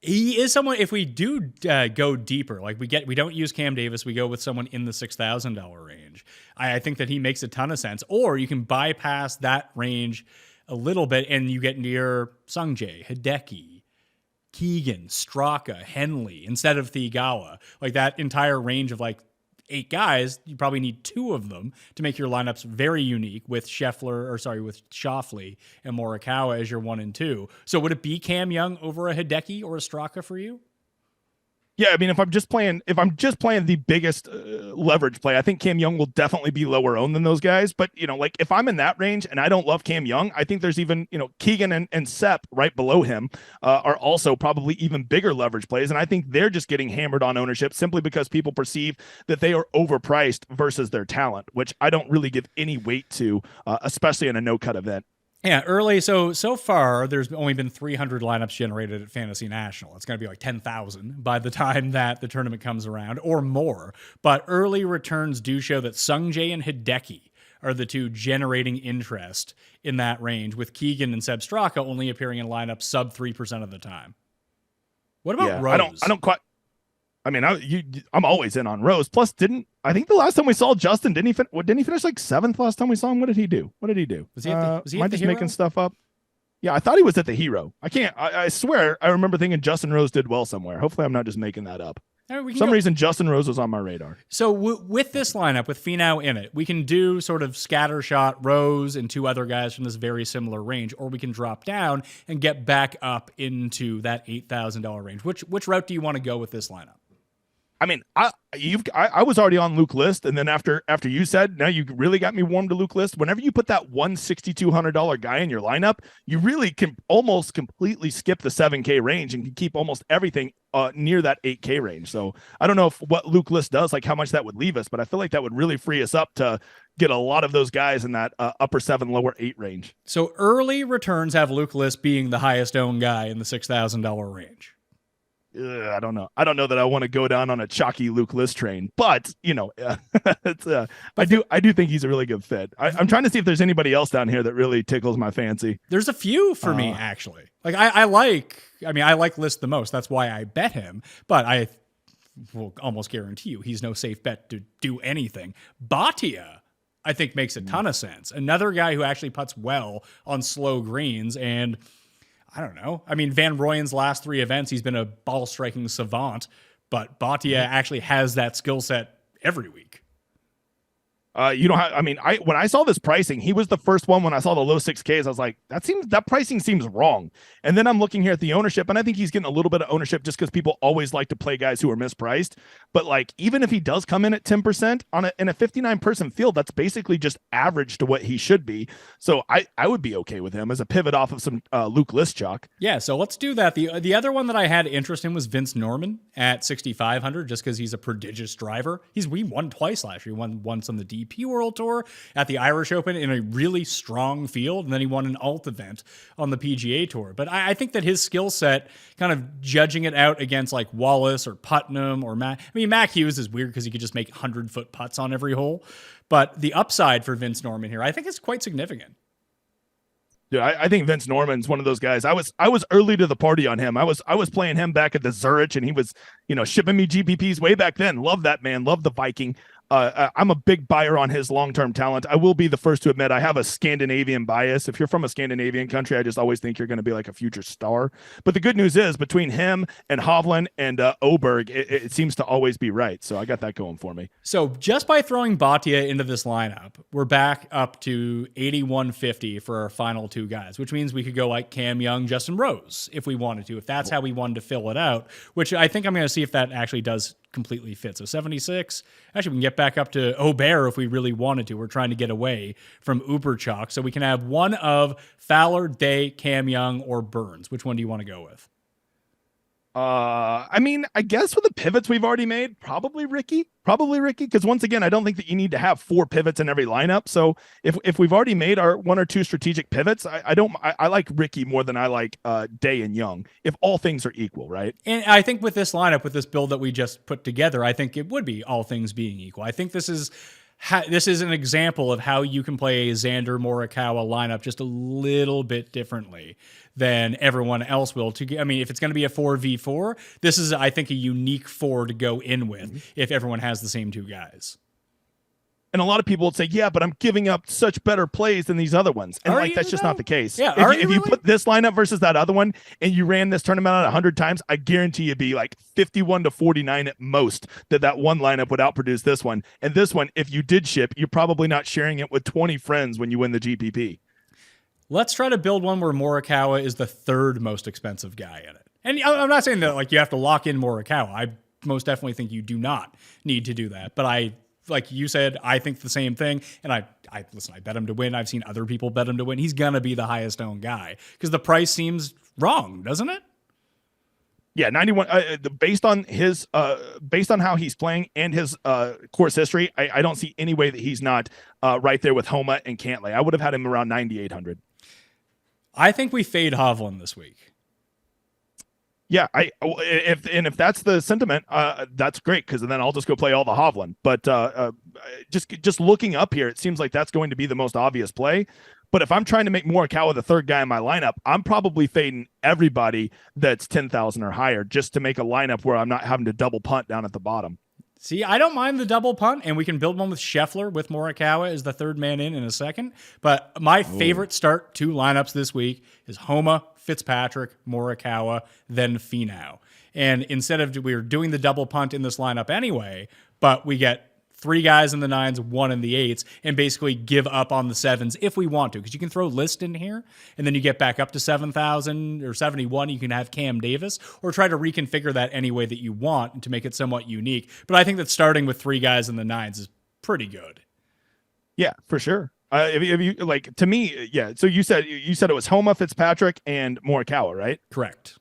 He is someone. If we do go deeper, like we don't use Cam Davis, we go with someone in the $6,000 range. I think that he makes a ton of sense. Or you can bypass that range a little bit, and you get into your Sungjae, Hideki, Keegan, Straka, Henley instead of Thigala. Like that entire range of like 8 guys, you probably need 2 of them to make your lineups very unique with Schauffele and Morikawa as your 1 and 2. So would it be Cam Young over a Hideki or a Straka for you? Yeah, I mean, if I'm just playing the biggest leverage play, I think Cam Young will definitely be lower owned than those guys. But, like if I'm in that range and I don't love Cam Young, I think there's even, Keegan and Sepp right below him are also probably even bigger leverage plays. And I think they're just getting hammered on ownership simply because people perceive that they are overpriced versus their talent, which I don't really give any weight to, especially in a no-cut event. Yeah, early. So far, there's only been 300 lineups generated at Fantasy National. It's going to be like 10,000 by the time that the tournament comes around or more. But early returns do show that Sungjae and Hideki are the 2 generating interest in that range, with Keegan and Seb Straka only appearing in lineups sub 3% of the time. What about Rose? I don't quite. I mean, I'm always in on Rose. Plus, I think the last time we saw Justin, didn't he finish like 7th last time we saw him? What did he do? Was he am I just Hero? making stuff up? Yeah, I thought he was at the Hero. I swear I remember thinking Justin Rose did well somewhere. Hopefully I'm not just making that up. For some reason, Justin Rose was on my radar. So with this lineup, with Finau in it, we can do sort of scattershot Rose and 2 other guys from this very similar range, or we can drop down and get back up into that $8,000 range. Which route do you want to go with this lineup? I mean, I was already on Luke List, and then after you said, now you really got me warm to Luke List. Whenever you put that $1,600 guy in your lineup, you really can almost completely skip the 7K range and can keep almost everything near that 8K range. So I don't know what Luke List does, like how much that would leave us, but I feel like that would really free us up to get a lot of those guys in that upper 7, lower 8 range. So early returns have Luke List being the highest owned guy in the $6,000 range. I don't know. I don't know that I want to go down on a chalky Luke List train, but it's I do think he's a really good fit. I'm trying to see if there's anybody else down here that really tickles my fancy. There's a few for me actually. Like I like List the most. That's why I bet him. But I will almost guarantee you he's no safe bet to do anything. Bhatia, I think, makes a ton of sense. Another guy who actually putts well on slow greens, and I don't know. I mean, Van Rooyen's last 3 events, he's been a ball striking savant, but Bhatia actually has that skill set every week. When I saw this pricing, he was the first one when I saw the low 6Ks. I was like, that pricing seems wrong. And then I'm looking here at the ownership, and I think he's getting a little bit of ownership just because people always like to play guys who are mispriced. But like, even if he does come in at 10% in a 59-person field, that's basically just average to what he should be. So I would be okay with him as a pivot off of some Luke List chalk. Yeah, so let's do that. The other one that I had interest in was Vince Norman at 6,500, just because he's a prodigious driver. We won twice last year. He won once on the DP World Tour, at the Irish Open in a really strong field, and then he won an alt event on the PGA Tour. But I think that his skill set, kind of judging it out against like Wallace or Putnam or Mac Hughes is weird because he could just make 100-foot putts on every hole. But the upside for Vince Norman here, I think, is quite significant. Dude, I think Vince Norman's one of those guys. I was early to the party on him. I was playing him back at the Zurich, and he was, shipping me GPPs way back then. Love that man. Love the Viking. I'm a big buyer on his long-term talent. I will be the first to admit I have a Scandinavian bias. If you're from a Scandinavian country, I just always think you're going to be like a future star. But the good news is between him and Hovland and Oberg, it seems to always be right. So I got that going for me. So just by throwing Bhatia into this lineup, we're back up to 8,150 for our final 2 guys, which means we could go like Cam Young, Justin Rose if we wanted to, if that's how we wanted to fill it out, which I think I'm going to see if that actually does completely fit. So 76, actually we can get back up to Aubert if we really wanted to. We're trying to get away from Uber chalk. So we can have one of Fowler, Day, Cam Young, or Burns. Which one do you want to go with? I guess with the pivots we've already made, probably Ricky, because once again, I don't think that you need to have 4 pivots in every lineup. So if we've already made our 1 or 2 strategic pivots, I like Ricky more than I like Day and Young, if all things are equal, right? And I think with this lineup, with this build that we just put together, I think it would be all things being equal. I think this is an example of how you can play a Xander Morikawa lineup just a little bit differently than everyone else will. If it's going to be a 4v4, this is, I think, a unique 4 to go in with if everyone has the same 2 guys. And a lot of people would say, yeah, but I'm giving up such better plays than these other ones. And that's just not the case. Yeah, if you put this lineup versus that other one and you ran this tournament out 100 times, I guarantee you'd be like 51 to 49 at most that one lineup would outproduce this one. And this one, if you did ship, you're probably not sharing it with 20 friends when you win the GPP. Let's try to build one where Morikawa is the third most expensive guy in it. And I'm not saying that like you have to lock in Morikawa. I most definitely think you do not need to do that. But like you said, I think the same thing. And I bet him to win. I've seen other people bet him to win. He's going to be the highest owned guy because the price seems wrong, doesn't it? Yeah, 91. Based on how he's playing and his course history, I don't see any way that he's not right there with Homa and Cantlay. I would have had him around 9,800. I think we fade Hovland this week. Yeah, if that's the sentiment, that's great because then I'll just go play all the Hovland. But just looking up here, it seems like that's going to be the most obvious play. But if I'm trying to make Morikawa the third guy in my lineup, I'm probably fading everybody that's 10,000 or higher just to make a lineup where I'm not having to double punt down at the bottom. See, I don't mind the double punt, and we can build one with Scheffler with Morikawa as the third man in a second. But my favorite start 2 lineups this week is Homa, Fitzpatrick, Morikawa, then Finau. And instead of we were doing the double punt in this lineup anyway, but we get 3 guys in the 9s, 1 in the 8s, and basically give up on the 7s if we want to, because you can throw List in here, and then you get back up to 7,000 or 71. You can have Cam Davis, or try to reconfigure that any way that you want to make it somewhat unique. But I think that starting with 3 guys in the 9s is pretty good. Yeah, for sure. If you like, to me, yeah. So you said it was Homa, Fitzpatrick, and Morikawa, right? Correct.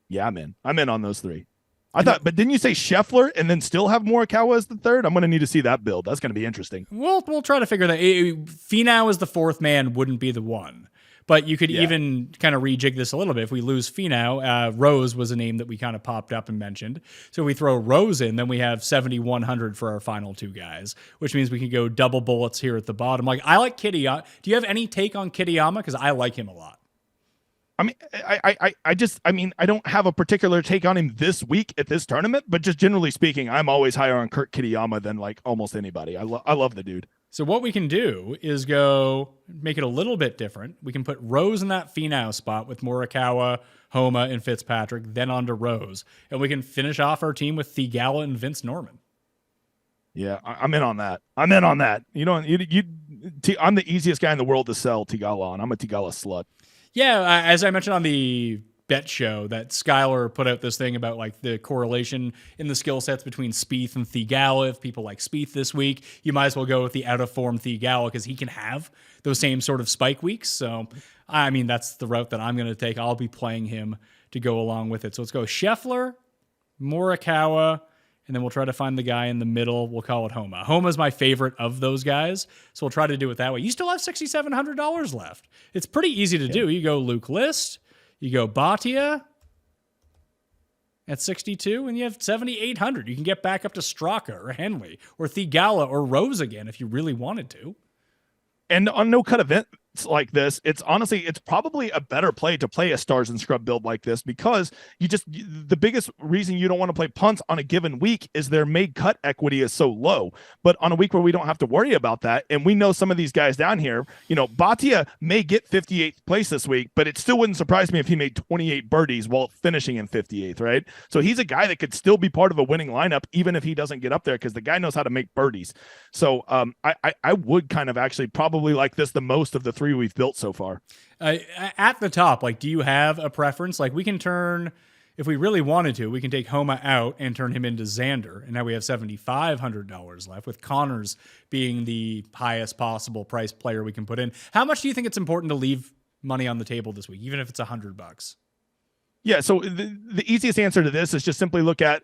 Yeah, I'm in on those 3. I thought, but didn't you say Scheffler and then still have Morikawa as the third? I'm going to need to see that build. That's going to be interesting. We'll try to figure that. Finau as the 4th man wouldn't be the one, but you could even kind of rejig this a little bit. If we lose Finau, Rose was a name that we kind of popped up and mentioned. So we throw Rose in, then we have 7,100 for our final 2 guys, which means we can go double bullets here at the bottom. Like I like Kitayama. Do you have any take on Kitayama? Because I like him a lot. I mean, I don't have a particular take on him this week at this tournament, but just generally speaking, I'm always higher on Kurt Kitayama than like almost anybody. I love the dude. So what we can do is go make it a little bit different. We can put Rose in that Finau spot with Morikawa, Homa, and Fitzpatrick, then on to Rose, and we can finish off our team with Theegala and Vince Norman. Yeah, I'm in on that. You know, I'm the easiest guy in the world to sell Theegala on. I'm a Theegala slut. Yeah, as I mentioned on the bet show, that Skylar put out this thing about like the correlation in the skill sets between Spieth and Theegala. If people like Spieth this week, you might as well go with the out of form Theegala because he can have those same sort of spike weeks. So, I mean, that's the route that I'm going to take. I'll be playing him to go along with it. So let's go Scheffler, Morikawa, and then we'll try to find the guy in the middle. We'll call it Homa. Homa's my favorite of those guys, so we'll try to do it that way. You still have $6,700 left. It's pretty easy to do. You go Luke List, you go Bhatia at 62, and you have 7,800. You can get back up to Straka or Henley or Theegala or Rose again if you really wanted to. And on no-cut events like this, it's probably a better play to play a Stars and Scrub build like this because the biggest reason you don't want to play punts on a given week is their made cut equity is so low. But on a week where we don't have to worry about that, and we know some of these guys down here, you know, Bhatia may get 58th place this week, but it still wouldn't surprise me if he made 28 birdies while finishing in 58th, right? So he's a guy that could still be part of a winning lineup even if he doesn't get up there because the guy knows how to make birdies. So I would kind of actually probably like this the most of the 3 we've built so far. At the top, like, do you have a preference? Like, we can turn, if we really wanted to, we can take Homa out and turn him into Xander, and now we have $7,500 left, with Connors being the highest possible price player we can put in. How much do you think it's important to leave money on the table this week, even if it's $100? Yeah, so the easiest answer to this is just simply look at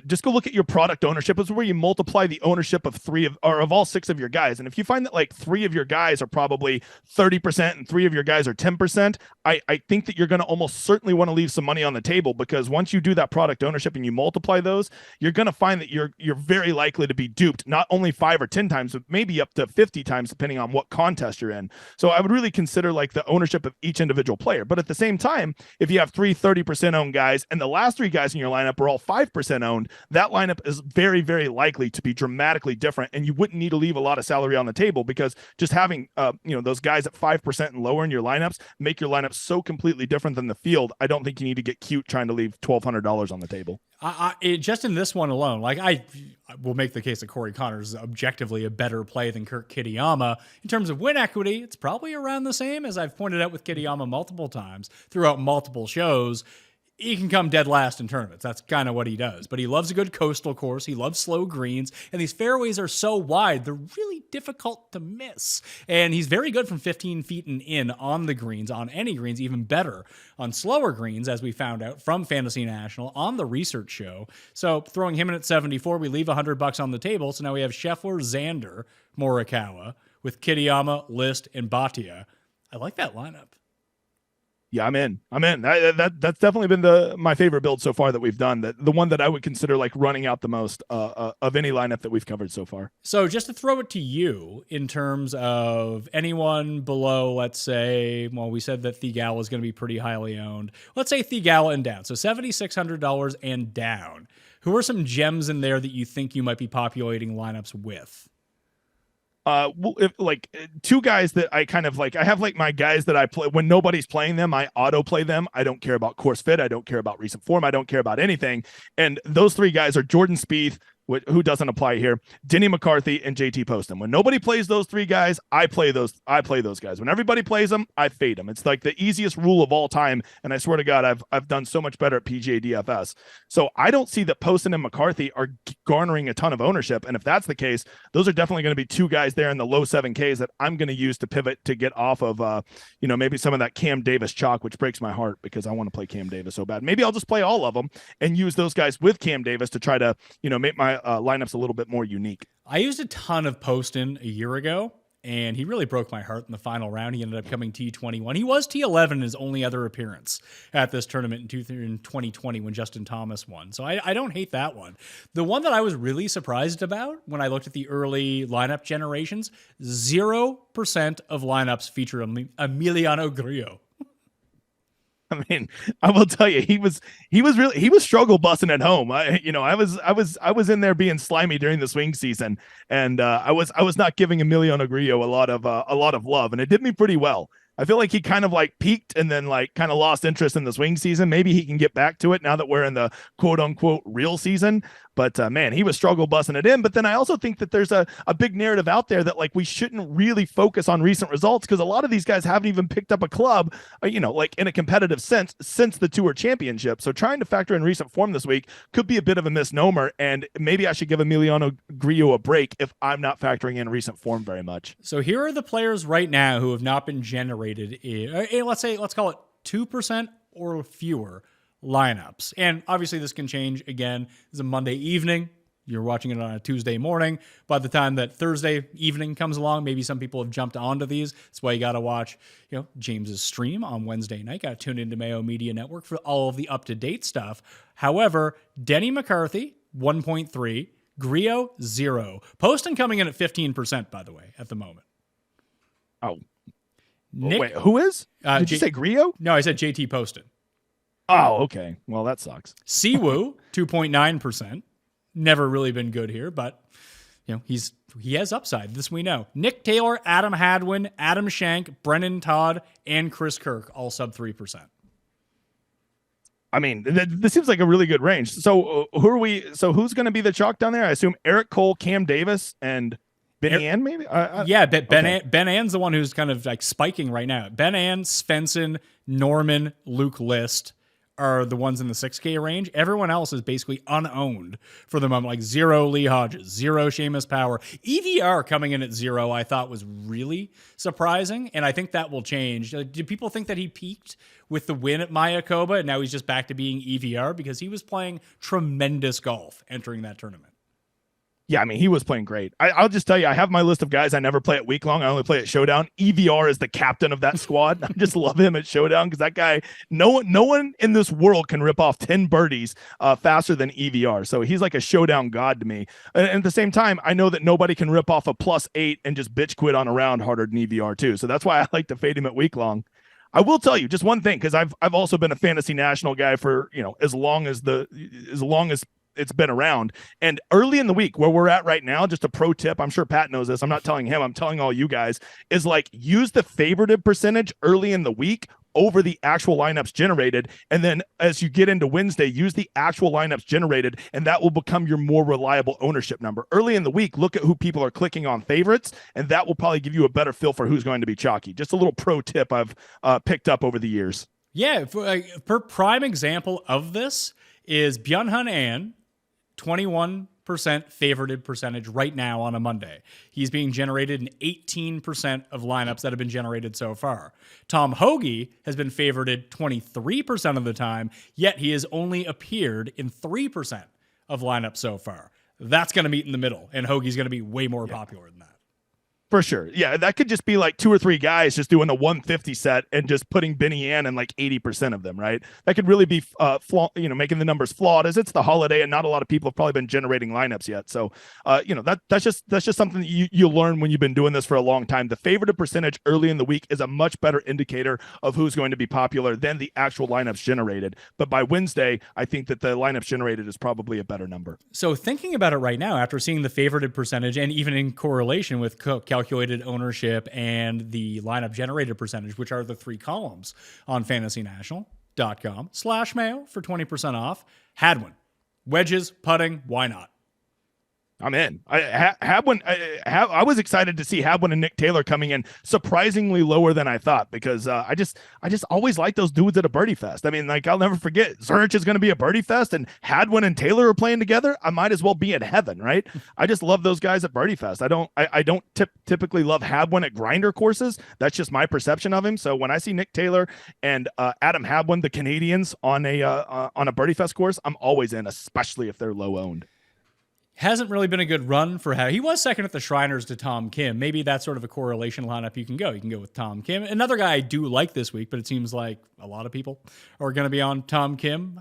just go look at your product ownership. It's where you multiply the ownership of of all 6 of your guys. And if you find that like 3 of your guys are probably 30% and 3 of your guys are 10%, I think that you're going to almost certainly want to leave some money on the table because once you do that product ownership and you multiply those, you're going to find that you're very likely to be duped not only 5 or 10 times, but maybe up to 50 times depending on what contest you're in. So I would really consider like the ownership of each individual player. But at the same time, if you have 3 30% 30% owned guys, and the last 3 guys in your lineup are all 5% owned, that lineup is very, very likely to be dramatically different. And you wouldn't need to leave a lot of salary on the table, because just having, those guys at 5% and lower in your lineups make your lineup so completely different than the field. I don't think you need to get cute trying to leave $1,200 on the table. Just in this one alone, like I will make the case that Corey Connors is objectively a better play than Kurt Kitayama. In terms of win equity, it's probably around the same, as I've pointed out with Kitayama multiple times throughout multiple shows. He can come dead last in tournaments. That's kind of what he does. But he loves a good coastal course. He loves slow greens. And these fairways are so wide, they're really difficult to miss. And he's very good from 15 feet and in on the greens, on any greens, even better on slower greens, as we found out from Fantasy National on the research show. So throwing him in at 74, we leave $100 on the table. So now we have Scheffler, Xander, Morikawa with Kitayama, List, and Bhatia. I like that lineup. Yeah, I'm in. That's definitely been my favorite build so far that we've done. The one that I would consider like running out the most of any lineup that we've covered so far. So just to throw it to you in terms of anyone below, let's say, well, we said that Thigala is going to be pretty highly owned. Let's say Thigala and down. So $7,600 and down. Who are some gems in there that you think you might be populating lineups with? If like 2 guys that I kind of like, I have like my guys that I play when nobody's playing them, I auto play them. I don't care about course fit. I don't care about recent form. I don't care about anything. And those 3 guys are Jordan Spieth, who doesn't apply here, Denny McCarthy, and JT Poston. When nobody plays those 3 guys, I play those guys. When everybody plays them, I fade them. It's like the easiest rule of all time, and I swear to God, I've done so much better at PGA DFS. So I don't see that Poston and McCarthy are garnering a ton of ownership, and if that's the case, those are definitely going to be 2 guys there in the low 7Ks that I'm going to use to pivot to get off of maybe some of that Cam Davis chalk, which breaks my heart because I want to play Cam Davis so bad. Maybe I'll just play all of them and use those guys with Cam Davis to try to make my lineups a little bit more unique. I used a ton of Poston a year ago, and he really broke my heart in the final round. He ended up coming T21. He was T11 in his only other appearance at this tournament in 2020 when Justin Thomas won. So I don't hate that one. The one that I was really surprised about when I looked at the early lineup generations, 0% of lineups feature Emiliano Grillo. I mean, I will tell you, he was struggle busting at home. I was in there being slimy during the swing season, and I was not giving Emiliano Grillo a lot of love, and it did me pretty well. I feel like he kind of like peaked and then like kind of lost interest in the swing season. Maybe he can get back to it now that we're in the quote unquote real season. But man, he was struggle busting it in. But then I also think that there's a big narrative out there that like we shouldn't really focus on recent results, because a lot of these guys haven't even picked up a club, like in a competitive sense since the Tour Championship. So trying to factor in recent form this week could be a bit of a misnomer. And maybe I should give Emiliano Grillo a break if I'm not factoring in recent form very much. So here are the players right now who have not been generated in, let's call it 2% or fewer lineups. And obviously this can change again. It's a Monday evening. You're watching it on a Tuesday morning. By the time that Thursday evening comes along, maybe some people have jumped onto these. That's why you got to watch, James's stream on Wednesday night. Got to tune into Mayo Media Network for all of the up-to-date stuff. However, Denny McCarthy, 1.3, Grillo, 0. Poston coming in at 15%, by the way, at the moment. Oh, wait, who is? Did you say Grillo? No, I said JT Poston. Oh, okay. Well, that sucks. Siwoo, 2.9%. Never really been good here, but he has upside. This we know. Nick Taylor, Adam Hadwin, Adam Schenk, Brennan Todd, and Chris Kirk, all sub 3%. I mean, this seems like a really good range. So who's going to be the chalk down there? I assume Eric Cole, Cam Davis, and Ben An, maybe? Ben Ann's the one who's kind of like spiking right now. Ben An, Svensson, Norman, Luke List are the ones in the 6K range. Everyone else is basically unowned for the moment, like 0 Lee Hodges, 0 Seamus Power. EVR coming in at 0 I thought was really surprising, and I think that will change. Do people think that he peaked with the win at Mayakoba and now he's just back to being EVR? Because he was playing tremendous golf entering that tournament. Yeah, I mean, he was playing great. I'll just tell you, I have my list of guys I never play at week long. I only play at Showdown. EVR is the captain of that squad. I just love him at Showdown because that guy, no one in this world can rip off 10 birdies faster than EVR. So he's like a Showdown god to me. And at the same time, I know that nobody can rip off a +8 and just bitch quit on a round harder than EVR too. So that's why I like to fade him at week long. I will tell you just one thing, because I've also been a fantasy national guy for, as long as it's been around. And early in the week where we're at right now, just a pro tip, I'm sure Pat knows this, I'm not telling him, I'm telling all you guys, is like use the favorited percentage early in the week over the actual lineups generated. And then as you get into Wednesday, use the actual lineups generated, and that will become your more reliable ownership number. Early in the week, look at who people are clicking on favorites, and that will probably give you a better feel for who's going to be chalky. Just a little pro tip I've picked up over the years. Yeah, per prime example of this is Byung-Hun An, 21% favorited percentage right now on a Monday. He's being generated in 18% of lineups that have been generated so far. Tom Hoagie has been favorited 23% of the time, yet he has only appeared in 3% of lineups so far. That's going to meet in the middle, and Hoagie's going to be way more popular than that. For sure. Yeah, that could just be like 2 or 3 guys just doing a 150 set and just putting Benny Ann in like 80% of them, right? That could really be making the numbers flawed, as it's the holiday and not a lot of people have probably been generating lineups yet. So, that's just something that you learn when you've been doing this for a long time. The favorited percentage early in the week is a much better indicator of who's going to be popular than the actual lineups generated. But by Wednesday, I think that the lineups generated is probably a better number. So thinking about it right now, after seeing the favorited percentage and even in correlation with calculated ownership and the lineup generated percentage, which are the 3 columns on fantasynational.com/Mayo for 20% off. Hadwin, wedges, putting, why not? I'm in. I was excited to see Hadwin and Nick Taylor coming in surprisingly lower than I thought, because I just always like those dudes at a birdie fest. I mean, like, I'll never forget Zurich is going to be a birdie fest and Hadwin and Taylor are playing together. I might as well be in heaven, right? I just love those guys at birdie fest. I don't typically love Hadwin at grinder courses. That's just my perception of him. So when I see Nick Taylor and Adam Hadwin, the Canadians, on a birdie fest course, I'm always in, especially if they're low owned. Hasn't really been a good run for He was second at the Shriners to Tom Kim. Maybe that's sort of a correlation lineup you can go. You can go with Tom Kim. Another guy I do like this week, but it seems like a lot of people are going to be on Tom Kim.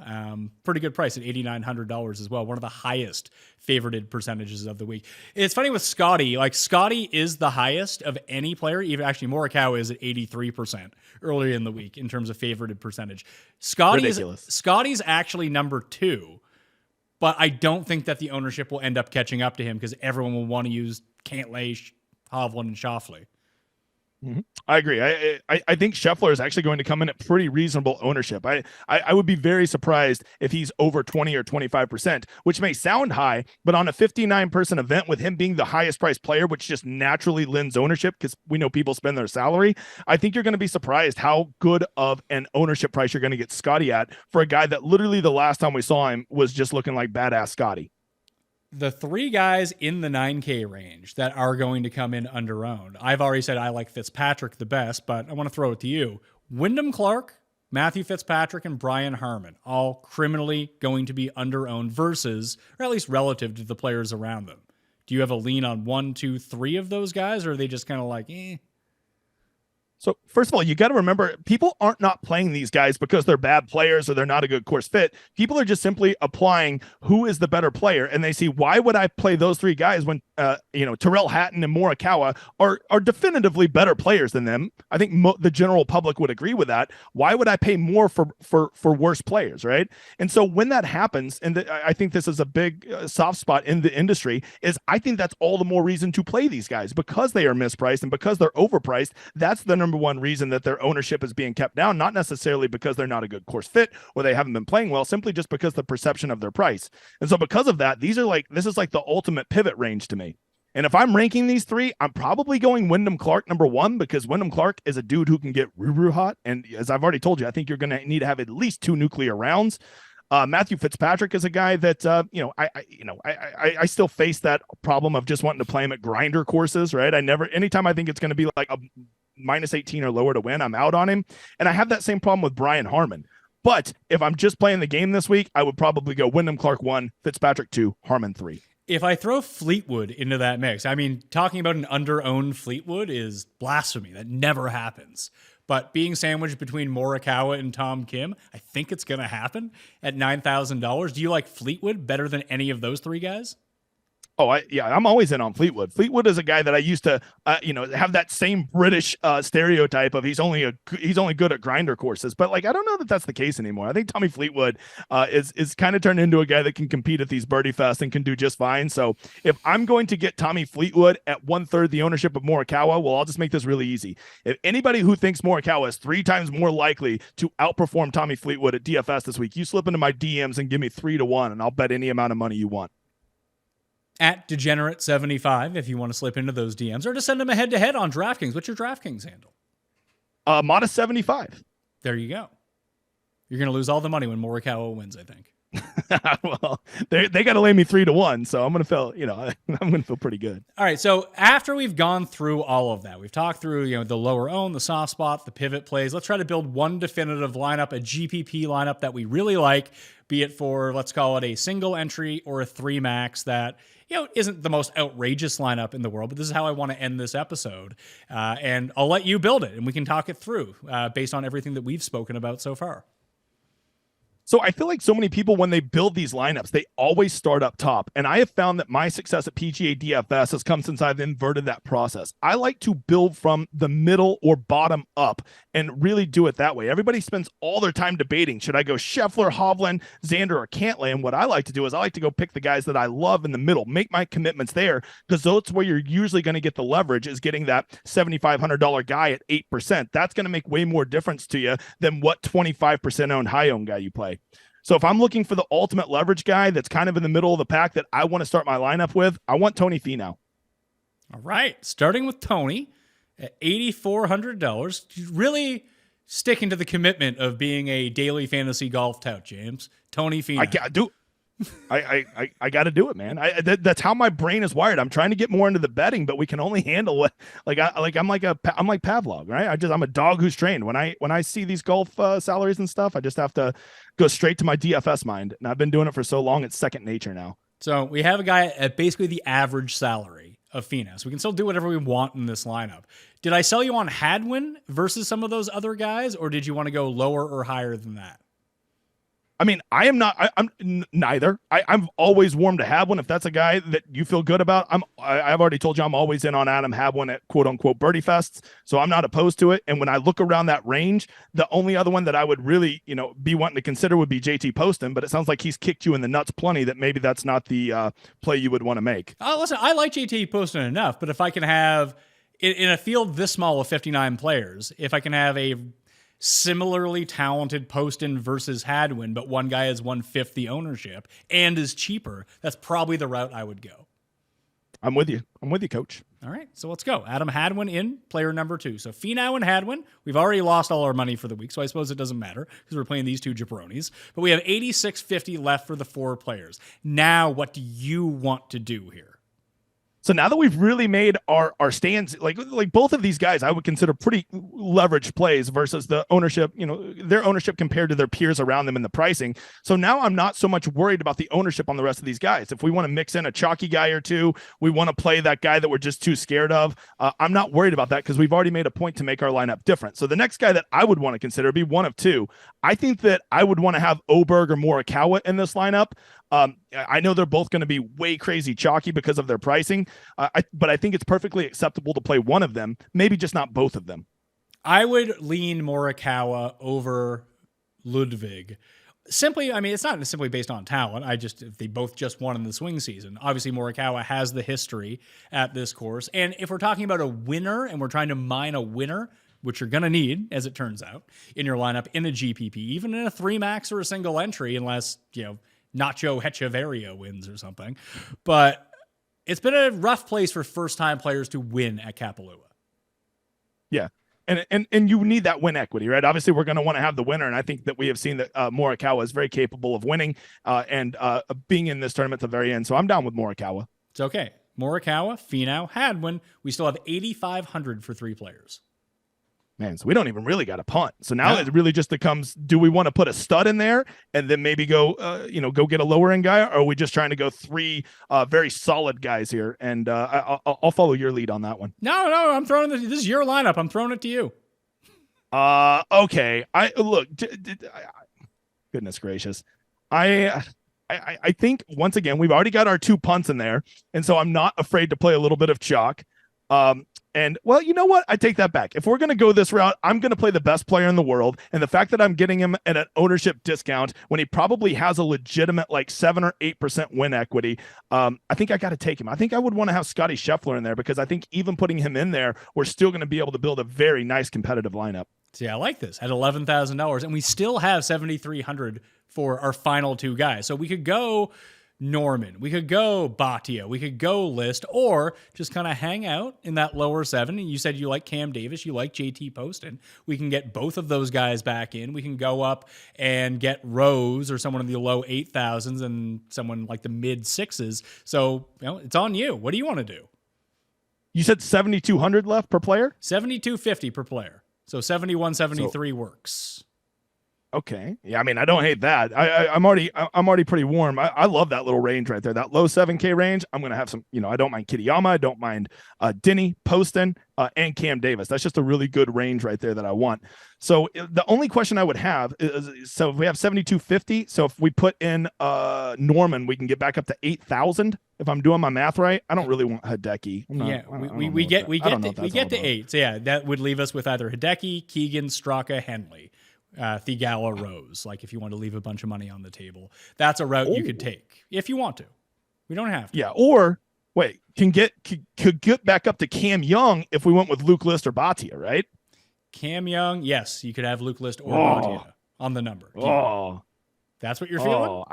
Pretty good price at $8,900 as well. One of the highest favorited percentages of the week. It's funny with Scotty. Like, Scotty is the highest of any player. Even actually Morikawa is at 83% earlier in the week in terms of favorited percentage. Scotty's actually number 2. But I don't think that the ownership will end up catching up to him, because everyone will want to use Cantlay, Hovland, and Schauffele. Mm-hmm. I agree. I think Scheffler is actually going to come in at pretty reasonable ownership. I would be very surprised if he's over 20 or 25%, which may sound high, but on a 59-person event with him being the highest priced player, which just naturally lends ownership because we know people spend their salary, I think you're going to be surprised how good of an ownership price you're going to get Scotty at for a guy that literally the last time we saw him was just looking like badass Scotty. The 3 guys in the 9K range that are going to come in under-owned. I've already said I like Fitzpatrick the best, but I want to throw it to you. Wyndham Clark, Matthew Fitzpatrick, and Brian Harman, all criminally going to be under-owned versus, or at least relative to the players around them. Do you have a lean on 1, 2, 3 of those guys, or are they just kind of like, eh? So first of all, you got to remember, people aren't not playing these guys because they're bad players or they're not a good course fit. People are just simply applying who is the better player, and they see, why would I play those 3 guys when Tyrrell Hatton and Morikawa are definitively better players than them? I think the general public would agree with that. Why would I pay more for worse players, right? And so when that happens, and I think this is a big soft spot in the industry, is I think that's all the more reason to play these guys, because they are mispriced and because they're overpriced. That's the number one reason that their ownership is being kept down, not necessarily because they're not a good course fit or they haven't been playing well, simply just because the perception of their price. And so because of that, this is like the ultimate pivot range to me. And if I'm ranking these 3, I'm probably going Wyndham Clark number 1, because Wyndham Clark is a dude who can get roo-roo hot. And as I've already told you, I think you're going to need to have at least 2 nuclear rounds. Matthew Fitzpatrick is a guy that, I still face that problem of just wanting to play him at grinder courses, right? Anytime I think it's going to be like a minus 18 or lower to win, I'm out on him. And I have that same problem with Brian Harman. But if I'm just playing the game this week, I would probably go Wyndham Clark 1, Fitzpatrick 2, Harman 3. If I throw Fleetwood into that mix, I mean, talking about an under-owned Fleetwood is blasphemy. That never happens. But being sandwiched between Morikawa and Tom Kim, I think it's going to happen at $9,000. Do you like Fleetwood better than any of those 3 guys? I'm always in on Fleetwood. Fleetwood is a guy that I used to, have that same British stereotype of he's only good at grinder courses, but like I don't know that that's the case anymore. I think Tommy Fleetwood is kind of turned into a guy that can compete at these birdie fests and can do just fine. So if I'm going to get Tommy Fleetwood at 1/3 the ownership of Morikawa, well, I'll just make this really easy. If anybody who thinks Morikawa is 3 times more likely to outperform Tommy Fleetwood at DFS this week, you slip into my DMs and give me 3-1, and I'll bet any amount of money you want. At Degenerate75, if you want to slip into those DMs, or to send them a head-to-head on DraftKings. What's your DraftKings handle? Modest 75. There you go. You're going to lose all the money when Morikawa wins, I think. Well, they got to lay me 3-1, so I'm going to feel, I'm going to feel pretty good. All right, so after we've gone through all of that, we've talked through, the lower own, the soft spot, the pivot plays. Let's try to build one definitive lineup, a GPP lineup that we really like, be it for, let's call it a single entry or a 3 max that, isn't the most outrageous lineup in the world, but this is how I want to end this episode. And I'll let you build it, and we can talk it through based on everything that we've spoken about so far. So I feel like so many people, when they build these lineups, they always start up top. And I have found that my success at PGA DFS has come since I've inverted that process. I like to build from the middle or bottom up and really do it that way. Everybody spends all their time debating, should I go Scheffler, Hovland, Xander, or Cantlay? And what I like to do is I like to go pick the guys that I love in the middle, make my commitments there, because that's where you're usually going to get the leverage, is getting that $7,500 guy at 8%. That's going to make way more difference to you than what 25% owned high owned guy you play. So if I'm looking for the ultimate leverage guy that's kind of in the middle of the pack that I want to start my lineup with, I want Tony Finau. All right, starting with Tony at $8,400. Really sticking to the commitment of being a daily fantasy golf tout, James. Tony Finau. I got to do it, man. That's how my brain is wired. I'm trying to get more into the betting, but we can only handle what I'm like Pavlov, right? I'm a dog who's trained. When I see these golf salaries and stuff, I just have to go straight to my DFS mind. And I've been doing it for so long, it's second nature now. So we have a guy at basically the average salary of Finau. So we can still do whatever we want in this lineup. Did I sell you on Hadwin versus some of those other guys, or did you want to go lower or higher than that? I mean, I'm neither. I'm always warm to Hadwin. If that's a guy that you feel good about, I've already told you I'm always in on Adam Hadwin at quote unquote birdie fests. So I'm not opposed to it. And when I look around that range, the only other one that I would really, be wanting to consider would be JT Poston, but it sounds like he's kicked you in the nuts plenty that maybe that's not the play you would want to make. Listen, I like JT Poston enough, but if I can have in a field this small of 59 players, if I can have a similarly talented Poston versus Hadwin, but one guy has 1/5 the ownership and is cheaper, that's probably the route I would go. I'm with you, coach. All right, so let's go. Adam Hadwin in, player number 2. So Finau and Hadwin, we've already lost all our money for the week, so I suppose it doesn't matter because we're playing these two jabronis. But we have $86.50 left for the 4 players. Now, what do you want to do here? So now that we've really made our stands, like both of these guys, I would consider pretty leveraged plays versus the ownership, their ownership compared to their peers around them in the pricing. So now I'm not so much worried about the ownership on the rest of these guys. If we want to mix in a chalky guy or two, we want to play that guy that we're just too scared of. I'm not worried about that because we've already made a point to make our lineup different. So the next guy that I would want to consider would be one of 2. I think that I would want to have Oberg or Morikawa in this lineup. I know they're both going to be way crazy chalky because of their pricing, but I think it's perfectly acceptable to play one of them, maybe just not both of them. I would lean Morikawa over Ludwig. Simply, I mean, it's not simply based on talent. If they both just won in the swing season. Obviously, Morikawa has the history at this course. And if we're talking about a winner and we're trying to mine a winner, which you're going to need, as it turns out, in your lineup in a GPP, even in a 3 max or a single entry, unless, Nacho Hechavarria wins or something. But it's been a rough place for first-time players to win at Kapalua. Yeah. And you need that win equity, right? Obviously, we're going to want to have the winner, and I think that we have seen that Morikawa is very capable of winning and being in this tournament at the very end. So I'm down with Morikawa. It's okay. Morikawa, Finau, Hadwin. We still have 8,500 for 3 players. Man, so we don't even really got a punt. So now it really just becomes, do we want to put a stud in there and then maybe go get a lower end guy? Or are we just trying to go 3 very solid guys here? And I'll follow your lead on that one. No, I'm throwing this is your lineup. I'm throwing it to you. Okay. Goodness gracious. I I think once again, we've already got our 2 punts in there. And so I'm not afraid to play a little bit of chalk. And well, you know what? I take that back. If we're going to go this route, I'm going to play the best player in the world. And the fact that I'm getting him at an ownership discount when he probably has a legitimate like 7 or 8% win equity, I think I got to take him. I think I would want to have Scotty Scheffler in there because I think even putting him in there, we're still going to be able to build a very nice competitive lineup. See, I like this at $11,000, and we still have $7,300 for our final 2 guys. So we could go Norman, we could go Bhatia, we could go List, or just kind of hang out in that lower 7. And you said you like Cam Davis, you like JT Poston. We can get both of those guys back in. We can go up and get Rose or someone in the low 8,000s and someone like the mid 6s. So, it's on you. What do you want to do? You said 7,200 left per player? 7,250 per player. So 71.73 works. Okay. Yeah, I mean, I don't hate that. I'm already pretty warm. I love that little range right there. That low 7K range. I'm going to have some, I don't mind Kitayama. I don't mind Denny, Poston, and Cam Davis. That's just a really good range right there that I want. So the only question I would have is, so if we have 7,250, so if we put in Norman, we can get back up to 8,000. If I'm doing my math right, I don't really want Hideki. We get to 8. So yeah, that would leave us with either Hideki, Keegan, Straka, Henley. Thigala, Rose. Like if you want to leave a bunch of money on the table, that's a route you could take if you want to. We don't have to. Yeah, or wait, could get back up to Cam Young if we went with Luke List or Bhatia, right? Cam Young, yes, you could have Luke List or Bhatia on the number. That's what you're feeling?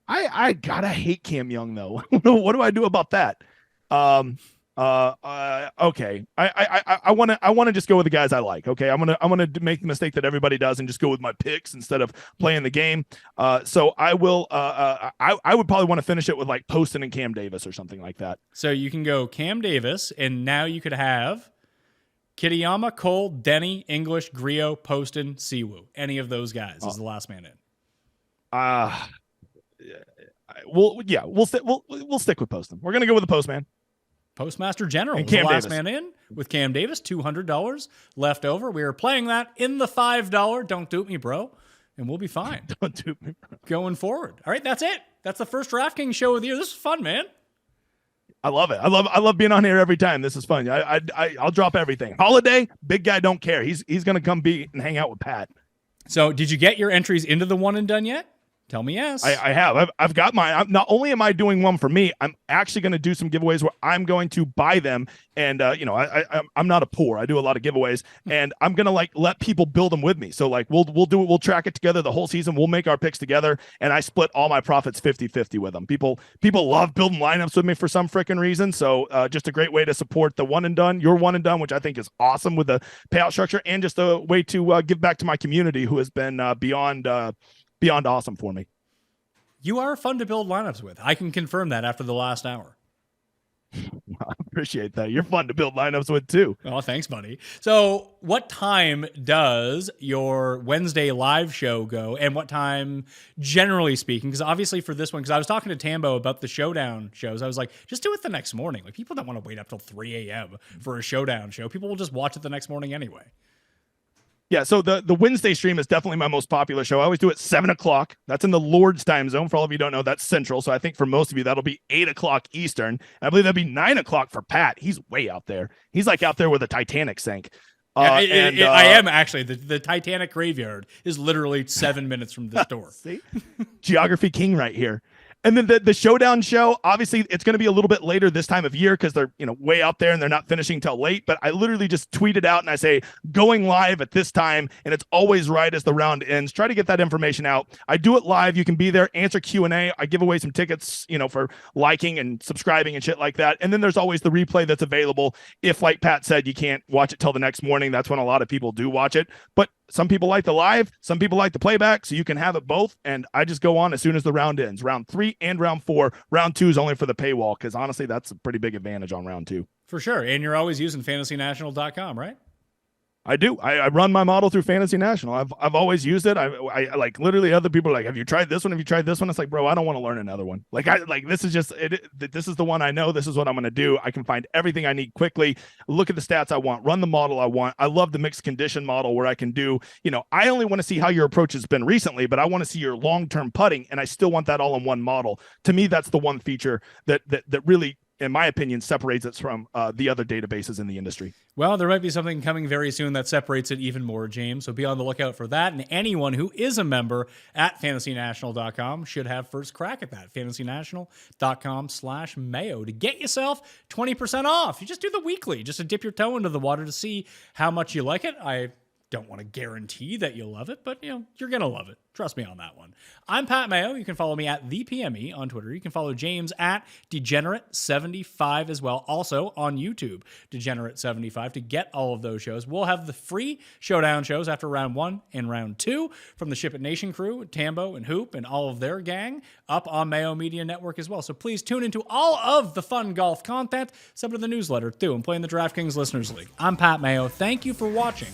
I gotta hate Cam Young though. What do I do about that? Okay. I want to just go with the guys I like. Okay. I'm going to make the mistake that everybody does and just go with my picks instead of playing the game. So I will, I would probably want to finish it with like Poston and Cam Davis or something like that. So you can go Cam Davis, and now you could have Kitayama, Cole, Denny, English, Griot, Poston, Siwoo. Any of those guys is the last man in. We'll stick with Poston. We're going to go with the Postman. Postmaster General and was the last Davis. man in with Cam Davis, $200 left over. We are playing that in the $5. Don't dupe me, bro. And we'll be fine. Don't dupe me, bro. Going forward. All right, that's it. That's the first DraftKings show of the year. This is fun, man. I love it. I love being on here every time. This is fun. I'll drop everything. Holiday, big guy don't care. He's going to come be and hang out with Pat. So did you get your entries into the one and done yet? Tell me yes. I have. I've got mine. Not only am I doing one for me, I'm actually going to do some giveaways where I'm going to buy them. And, I'm not a poor. I do a lot of giveaways. And I'm going to let people build them with me. So we'll do it. We'll track it together the whole season. We'll make our picks together. And I split all my profits 50-50 with them. People love building lineups with me for some freaking reason. So just a great way to support the one and done, your one and done, which I think is awesome with the payout structure, and just a way to give back to my community who has been beyond awesome for me. You are fun to build lineups with. I can confirm that after the last hour. I appreciate that. You're fun to build lineups with too. Oh, thanks, buddy. So what time does your Wednesday live show go, and what time, generally speaking? Because obviously for this one, because I was talking to Tambo about the showdown shows, I was like, just do it the next morning. Like, people don't want to wait up till 3 a.m. for a showdown show. People will just watch it the next morning anyway. Yeah, so the Wednesday stream is definitely my most popular show. I always do it 7 o'clock. That's in the Lord's time zone. For all of you who don't know, that's Central. So I think for most of you, that'll be 8 o'clock Eastern. And I believe that'd be 9 o'clock for Pat. He's way out there. He's like out there where the Titanic sank. I am actually. The Titanic graveyard is literally 7 minutes from this door. See? Geography king right here. And then the showdown show, obviously it's going to be a little bit later this time of year because they're way out there and they're not finishing till late. But I literally just tweet it out and I say going live at this time, and it's always right as the round ends. Try to get that information out. I do it live. You can be there, answer Q&A. I give away some tickets, for liking and subscribing and shit like that. And then there's always the replay that's available. If, like Pat said, you can't watch it till the next morning, that's when a lot of people do watch it. But some people like the live, some people like the playback, so you can have it both. And I just go on as soon as the round ends. Round 3 and round 4. Round 2 is only for the paywall because honestly, that's a pretty big advantage on round 2. For sure. And you're always using fantasynational.com, right? I do. I run my model through Fantasy National. I've always used it. I like literally other people are like, have you tried this one? Have you tried this one? It's like, bro, I don't want to learn another one. Like this is just it. This is the one I know. This is what I'm going to do. I can find everything I need quickly. Look at the stats I want. Run the model I want. I love the mixed condition model where I can do, I only want to see how your approach has been recently, but I want to see your long-term putting, and I still want that all in one model. To me, that's the one feature that really, in my opinion, separates it from the other databases in the industry. Well, there might be something coming very soon that separates it even more, James. So be on the lookout for that. And anyone who is a member at fantasynational.com should have first crack at that. fantasynational.com/Mayo to get yourself 20% off. You just do the weekly, just to dip your toe into the water to see how much you like it. I don't want to guarantee that you'll love it, but you're going to love it. Trust me on that one. I'm Pat Mayo. You can follow me at the PME on Twitter. You can follow James at Degenerate75 as well. Also on YouTube, Degenerate75 to get all of those shows. We'll have the free showdown shows after round 1 and round 2 from the Ship It Nation crew, Tambo and Hoop and all of their gang up on Mayo Media Network as well. So please tune into all of the fun golf content, except for the newsletter too, and playing the DraftKings Listeners League. I'm Pat Mayo. Thank you for watching.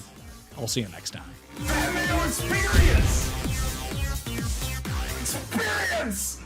I'll see you next time. That Mayo experience. Experience.